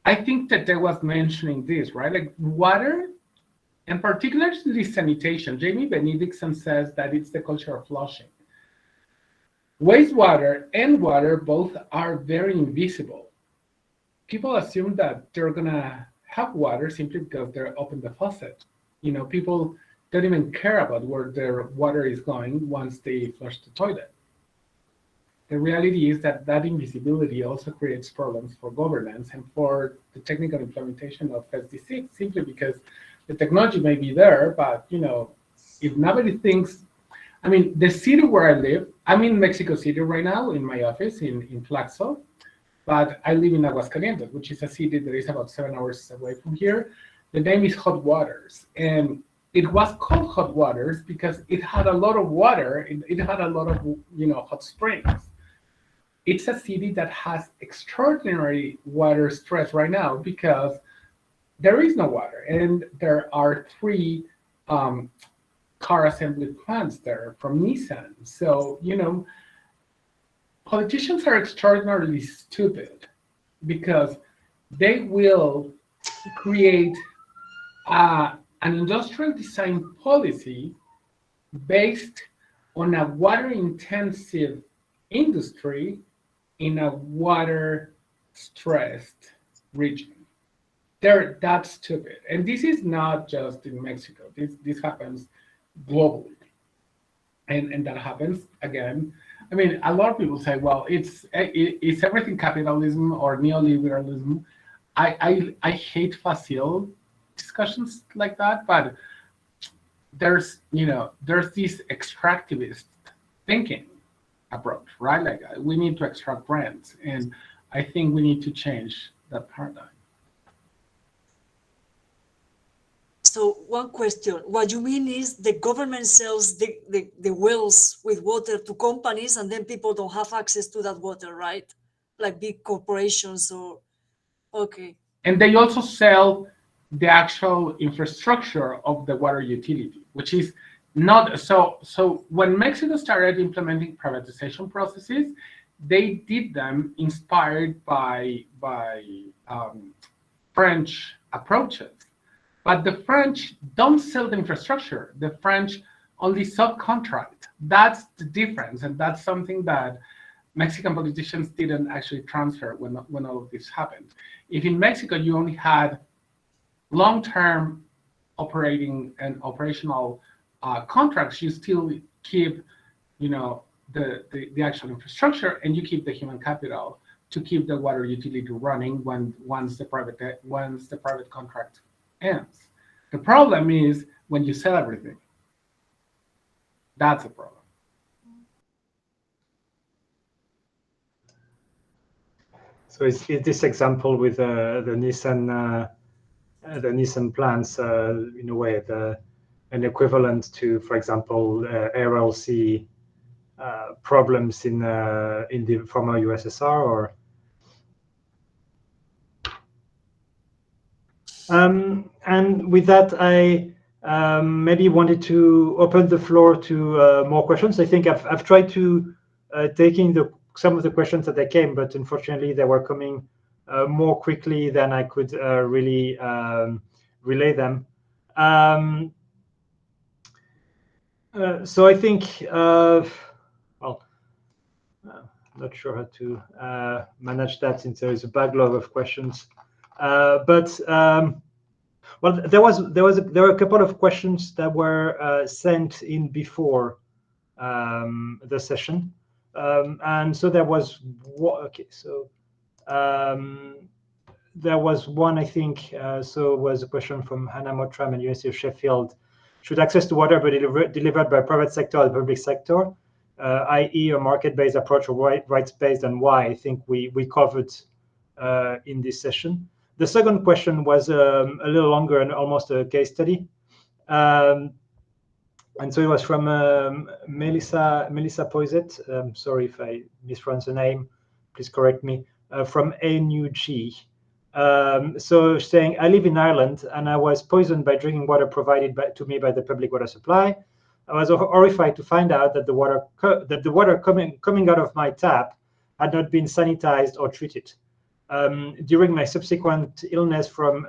[SPEAKER 5] I think that there was mentioning this, right? Like water, and particularly sanitation. Jamie Benedictson says that it's the culture of flushing. Wastewater and water both are very invisible. People assume that they're gonna have water simply because they open the faucet. People don't even care about where their water is going once they flush the toilet. The reality is that invisibility also creates problems for governance and for the technical implementation of SD6, simply because the technology may be there, but if nobody thinks, the city where I live, I'm in Mexico City right now in my office in Flaxo, but I live in Aguascalientes, which is a city that is about 7 hours away from here. The name is Hot Waters, and it was called Hot Waters because it had a lot of water. It had a lot of hot springs. It's a city that has extraordinary water stress right now because there is no water, and there are 3 car assembly plants there from Nissan. So politicians are extraordinarily stupid because they will create an industrial design policy based on a water-intensive industry in a water-stressed region. They're that stupid. And this is not just in Mexico. This happens globally. And that happens again. A lot of people say, well, it's everything capitalism or neoliberalism. I hate facile discussions like that, but there's this extractivist thinking approach, right? Like we need to extract rents, and I think we need to change that paradigm.
[SPEAKER 3] So one question, what you mean is the government sells the wells with water to companies and then people don't have access to that water, right? Like big corporations or, okay.
[SPEAKER 5] And they also sell the actual infrastructure of the water utility, which is not, so when Mexico started implementing privatization processes, they did them inspired by French approaches. But the French don't sell the infrastructure. The French only subcontract. That's the difference, and that's something that Mexican politicians didn't actually transfer when all of this happened. If in Mexico you only had long-term operating and operational contracts, you still keep, the actual infrastructure, and you keep the human capital to keep the water utility running once the private contract ends. The problem is when you sell everything. That's a problem.
[SPEAKER 2] So is this example with the Nissan plants in a way an equivalent to, for example, RLC problems in the former USSR, or? And with that, I maybe wanted to open the floor to more questions. I think I've tried to taking some of the questions that they came, but unfortunately they were coming more quickly than I could really relay them. So I think, not sure how to manage that since there is a backlog of questions. But there were a couple of questions that were sent in before the session, and so there was there was one, I think. So it was a question from Hannah Mottram at University of Sheffield: should access to water be delivered by private sector or the public sector, i.e. a market-based approach or rights-based, and why? I think we covered in this session. The second question was a little longer and almost a case study. And so it was from Melissa Poiset. Sorry if I mispronounce the name, please correct me. From NUG. So saying, I live in Ireland and I was poisoned by drinking water provided to me by the public water supply. I was horrified to find out that the water coming out of my tap had not been sanitized or treated. During my subsequent illness from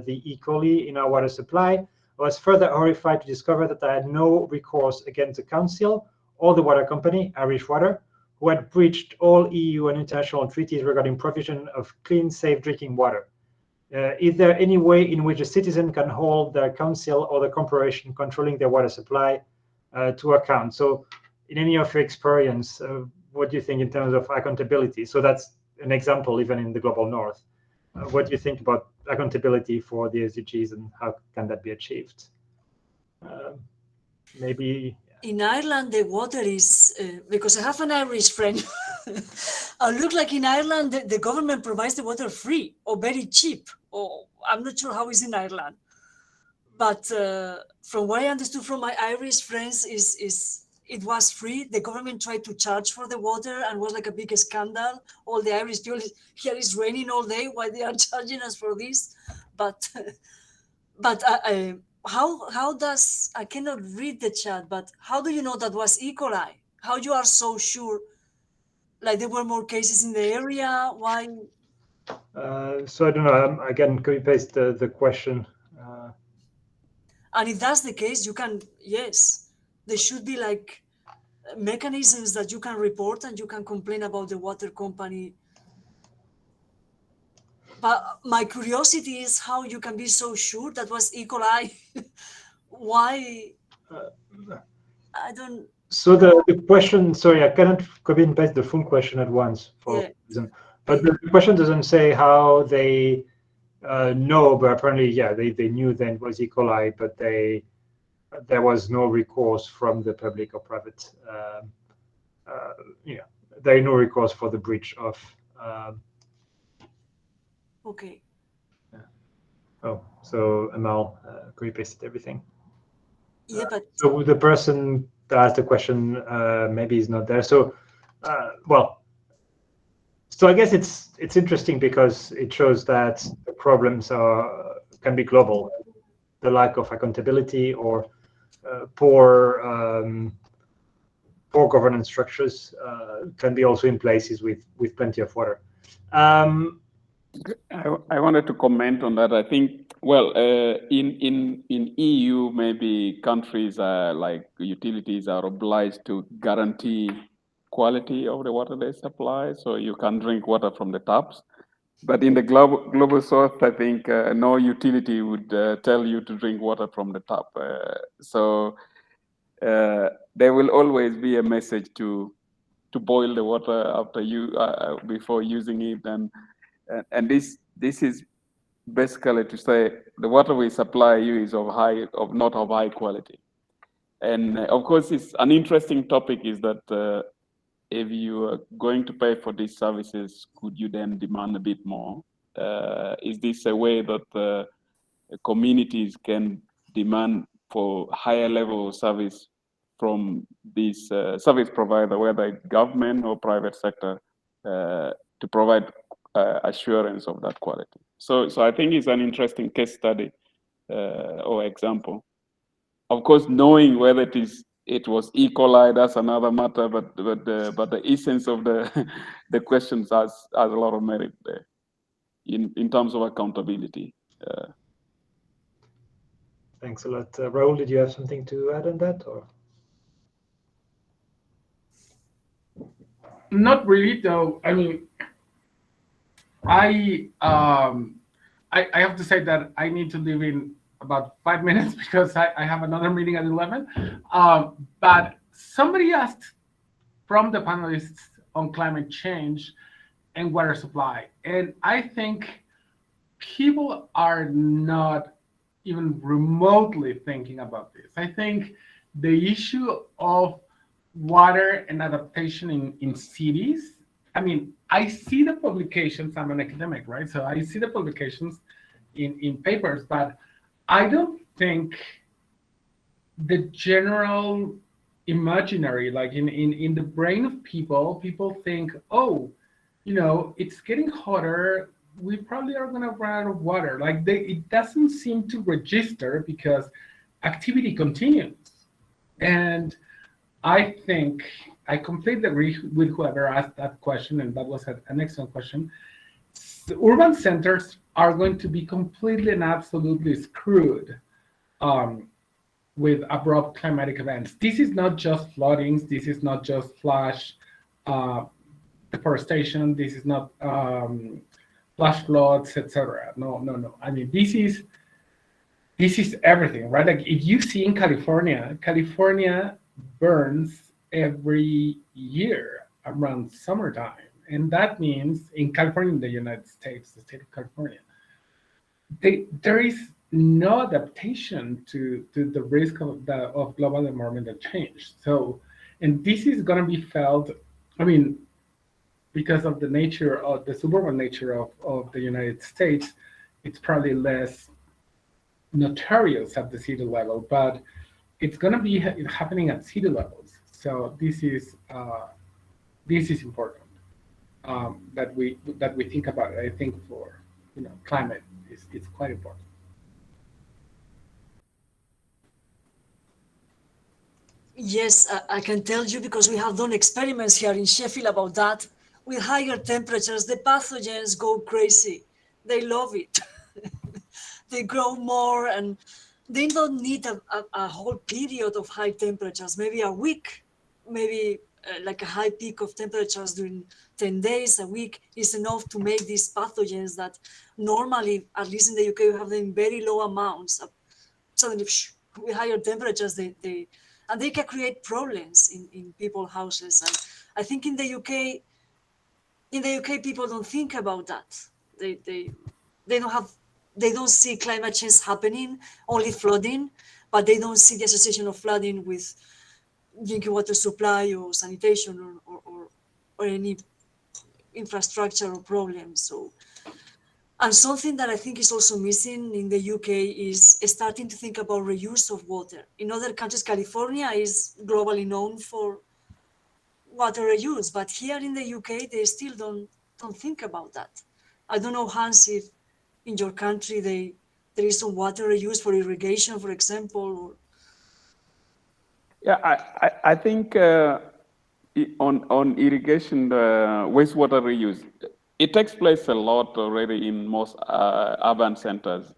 [SPEAKER 2] the E. coli in our water supply, I was further horrified to discover that I had no recourse against the council or the water company, Irish Water, who had breached all EU and international treaties regarding provision of clean, safe drinking water. Is there any way in which a citizen can hold the council or the corporation controlling their water supply to account? So in any of your experience, what do you think in terms of accountability? So that's an example even in the global north. What do you think about accountability for the SDGs and how can that be achieved? Maybe
[SPEAKER 3] in Ireland, the water is, because I have an Irish friend, it looks like in Ireland, the government provides the water free or very cheap, or I'm not sure how it's in Ireland. But from what I understood from my Irish friends is it was free. The government tried to charge for the water and was like a big scandal. All the Irish people, here is raining all day, why they are charging us for this? But how does, I cannot read the chat, but how do you know that was E. coli? How you are so sure? Like there were more cases in the area, why?
[SPEAKER 2] so I don't know, again, can you paste the question?
[SPEAKER 3] And if that's the case, you can, yes, there should be like mechanisms that you can report and you can complain about the water company. But my curiosity is how you can be so sure that was E. coli. Why? I don't.
[SPEAKER 2] So the question, sorry, I cannot copy and paste the full question at once for reason. But the question doesn't say how they know, but apparently, yeah, they knew then it was E. coli, but there was no recourse from the public or private. Yeah, there is no recourse for the breach of.
[SPEAKER 3] Okay.
[SPEAKER 2] Yeah. Oh, so Amal copy-pasted everything.
[SPEAKER 3] Yeah, but
[SPEAKER 2] so the person that asked the question maybe is not there. So, well, so I guess it's interesting because it shows that the problems can be global. The lack of accountability or poor governance structures can be also in places with plenty of water.
[SPEAKER 6] I wanted to comment on that. I think, well, in EU, maybe countries like utilities are obliged to guarantee quality of the water they supply, so you can drink water from the taps. But in the global south, I think no utility would tell you to drink water from the tap. So there will always be a message to boil the water after before using it, and this is basically to say the water we supply you is not of high quality. And of course, it's an interesting topic is that if you are going to pay for these services, could you then demand a bit more? Is this a way that communities can demand for higher level of service from this service provider, whether government or private sector, to provide assurance of that quality? So I think it's an interesting case study or example. Of course, knowing whether it was E. coli, that's another matter, but the essence of the questions has a lot of merit there in terms of accountability.
[SPEAKER 2] Thanks a lot. Raul, did you have something to add on that? Or?
[SPEAKER 5] Not really, though. I mean, I have to say that I need to leave in about 5 minutes because I have another meeting at 11. But somebody asked from the panelists on climate change and water supply. And I think people are not even remotely thinking about this. I think the issue of water and adaptation in cities, I mean, I see the publications, I'm an academic, right? So I see the publications in papers, but I don't think the general imaginary, like in the brain of people think, oh, it's getting hotter, we probably are going to run out of water. Like it doesn't seem to register because activity continues. And I think I completely agree with whoever asked that question, and that was an excellent question. The urban centers are going to be completely and absolutely screwed with abrupt climatic events. This is not just floodings. This is not just flash deforestation. This is not flash floods, etc. No. I mean, this is everything, right? Like if you see in California burns every year around summertime, and that means in California, in the United States, the state of California, there is no adaptation to the risk of global environmental change. So, and this is going to be felt, I mean, because of the nature of the suburban nature of the United States, it's probably less notorious at the city level, but it's going to be happening at city levels. So this is important that we think about it. I think for climate it's quite important.
[SPEAKER 3] Yes, I can tell you because we have done experiments here in Sheffield about that. With higher temperatures, the pathogens go crazy. They love it. They grow more, and they don't need a whole period of high temperatures, maybe a week, maybe like a high peak of temperatures during 10 days, a week is enough to make these pathogens that normally, at least in the UK, you have them in very low amounts. Suddenly, with higher temperatures, they can create problems in people's houses. And I think in the UK, people don't think about that. They don't see climate change happening, only flooding, but they don't see the association of flooding with drinking water supply or sanitation or any infrastructure or problems. So, and something that I think is also missing in the UK is starting to think about reuse of water. In other countries, California is globally known for water reuse, but here in the UK, they still don't think about that. I don't know, Hans, if in your country there is some water reuse for irrigation, for example. Or...
[SPEAKER 6] Yeah, I think on irrigation, the wastewater reuse, it takes place a lot already in most urban centers,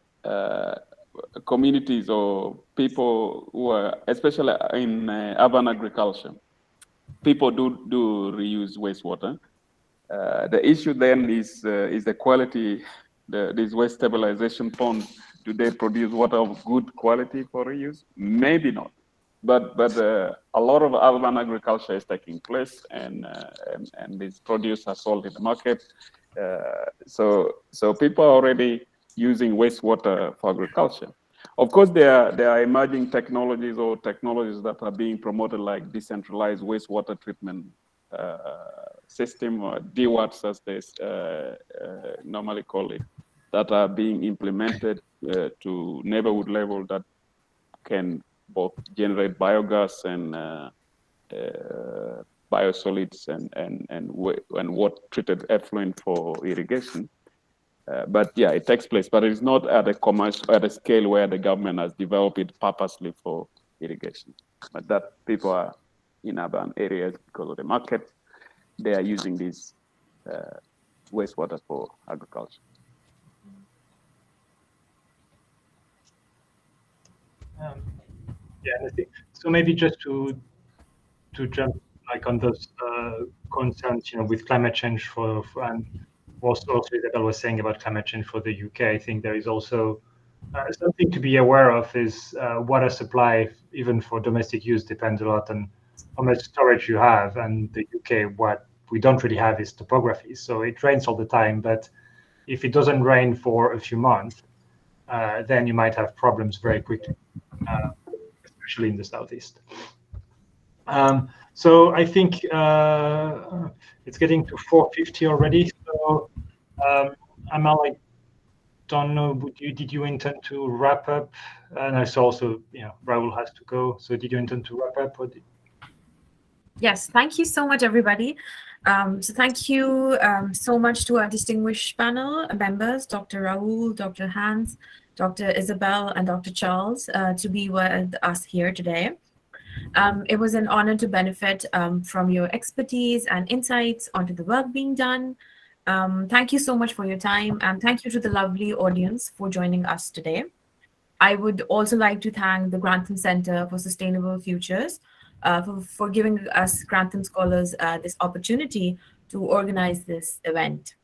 [SPEAKER 6] communities or people who are, especially in urban agriculture. People do reuse wastewater. The issue then is the quality. These waste stabilization ponds, do they produce water of good quality for reuse? Maybe not. But a lot of urban agriculture is taking place, and these produce are sold in the market. So people are already using wastewater for agriculture. Of course, there are emerging technologies or technologies that are being promoted, like decentralized wastewater treatment system, or DWATs as they normally call it, that are being implemented to neighborhood level that can both generate biogas and biosolids and water treated effluent for irrigation. But yeah, it takes place, but it's not at a scale where the government has developed it purposely for irrigation. But that people are in urban areas because of the market, they are using this wastewater for agriculture.
[SPEAKER 2] Yeah, I think, so maybe just to jump like on those concerns, with climate change and also Isabel was saying about climate change for the UK. I think there is also something to be aware of is water supply, even for domestic use, depends a lot on how much storage you have. And the UK, what we don't really have is topography. So it rains all the time, but if it doesn't rain for a few months, then you might have problems very quickly, especially in the southeast. So I think it's getting to 4:50 already. So Amal, I don't know, did you intend to wrap up? And I saw also, Raul has to go. So did you intend to wrap up?
[SPEAKER 1] Yes, thank you so much, everybody. So thank you so much to our distinguished panel members, Dr. Raul, Dr. Hans, Dr. Isabel, and Dr. Charles, to be with us here today. It was an honor to benefit from your expertise and insights onto the work being done. Thank you so much for your time, and thank you to the lovely audience for joining us today. I would also like to thank the Grantham Center for Sustainable Futures for giving us Grantham Scholars this opportunity to organize this event.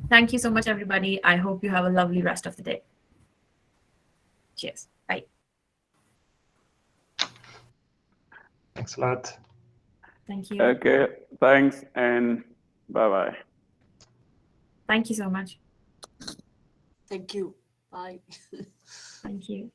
[SPEAKER 1] Thank you so much, everybody. I hope you have a lovely rest of the day. Cheers. Bye.
[SPEAKER 2] Thanks a lot.
[SPEAKER 1] Thank you.
[SPEAKER 6] Okay, thanks and bye-bye.
[SPEAKER 1] Thank you so much.
[SPEAKER 3] Thank you. Bye.
[SPEAKER 1] Thank you.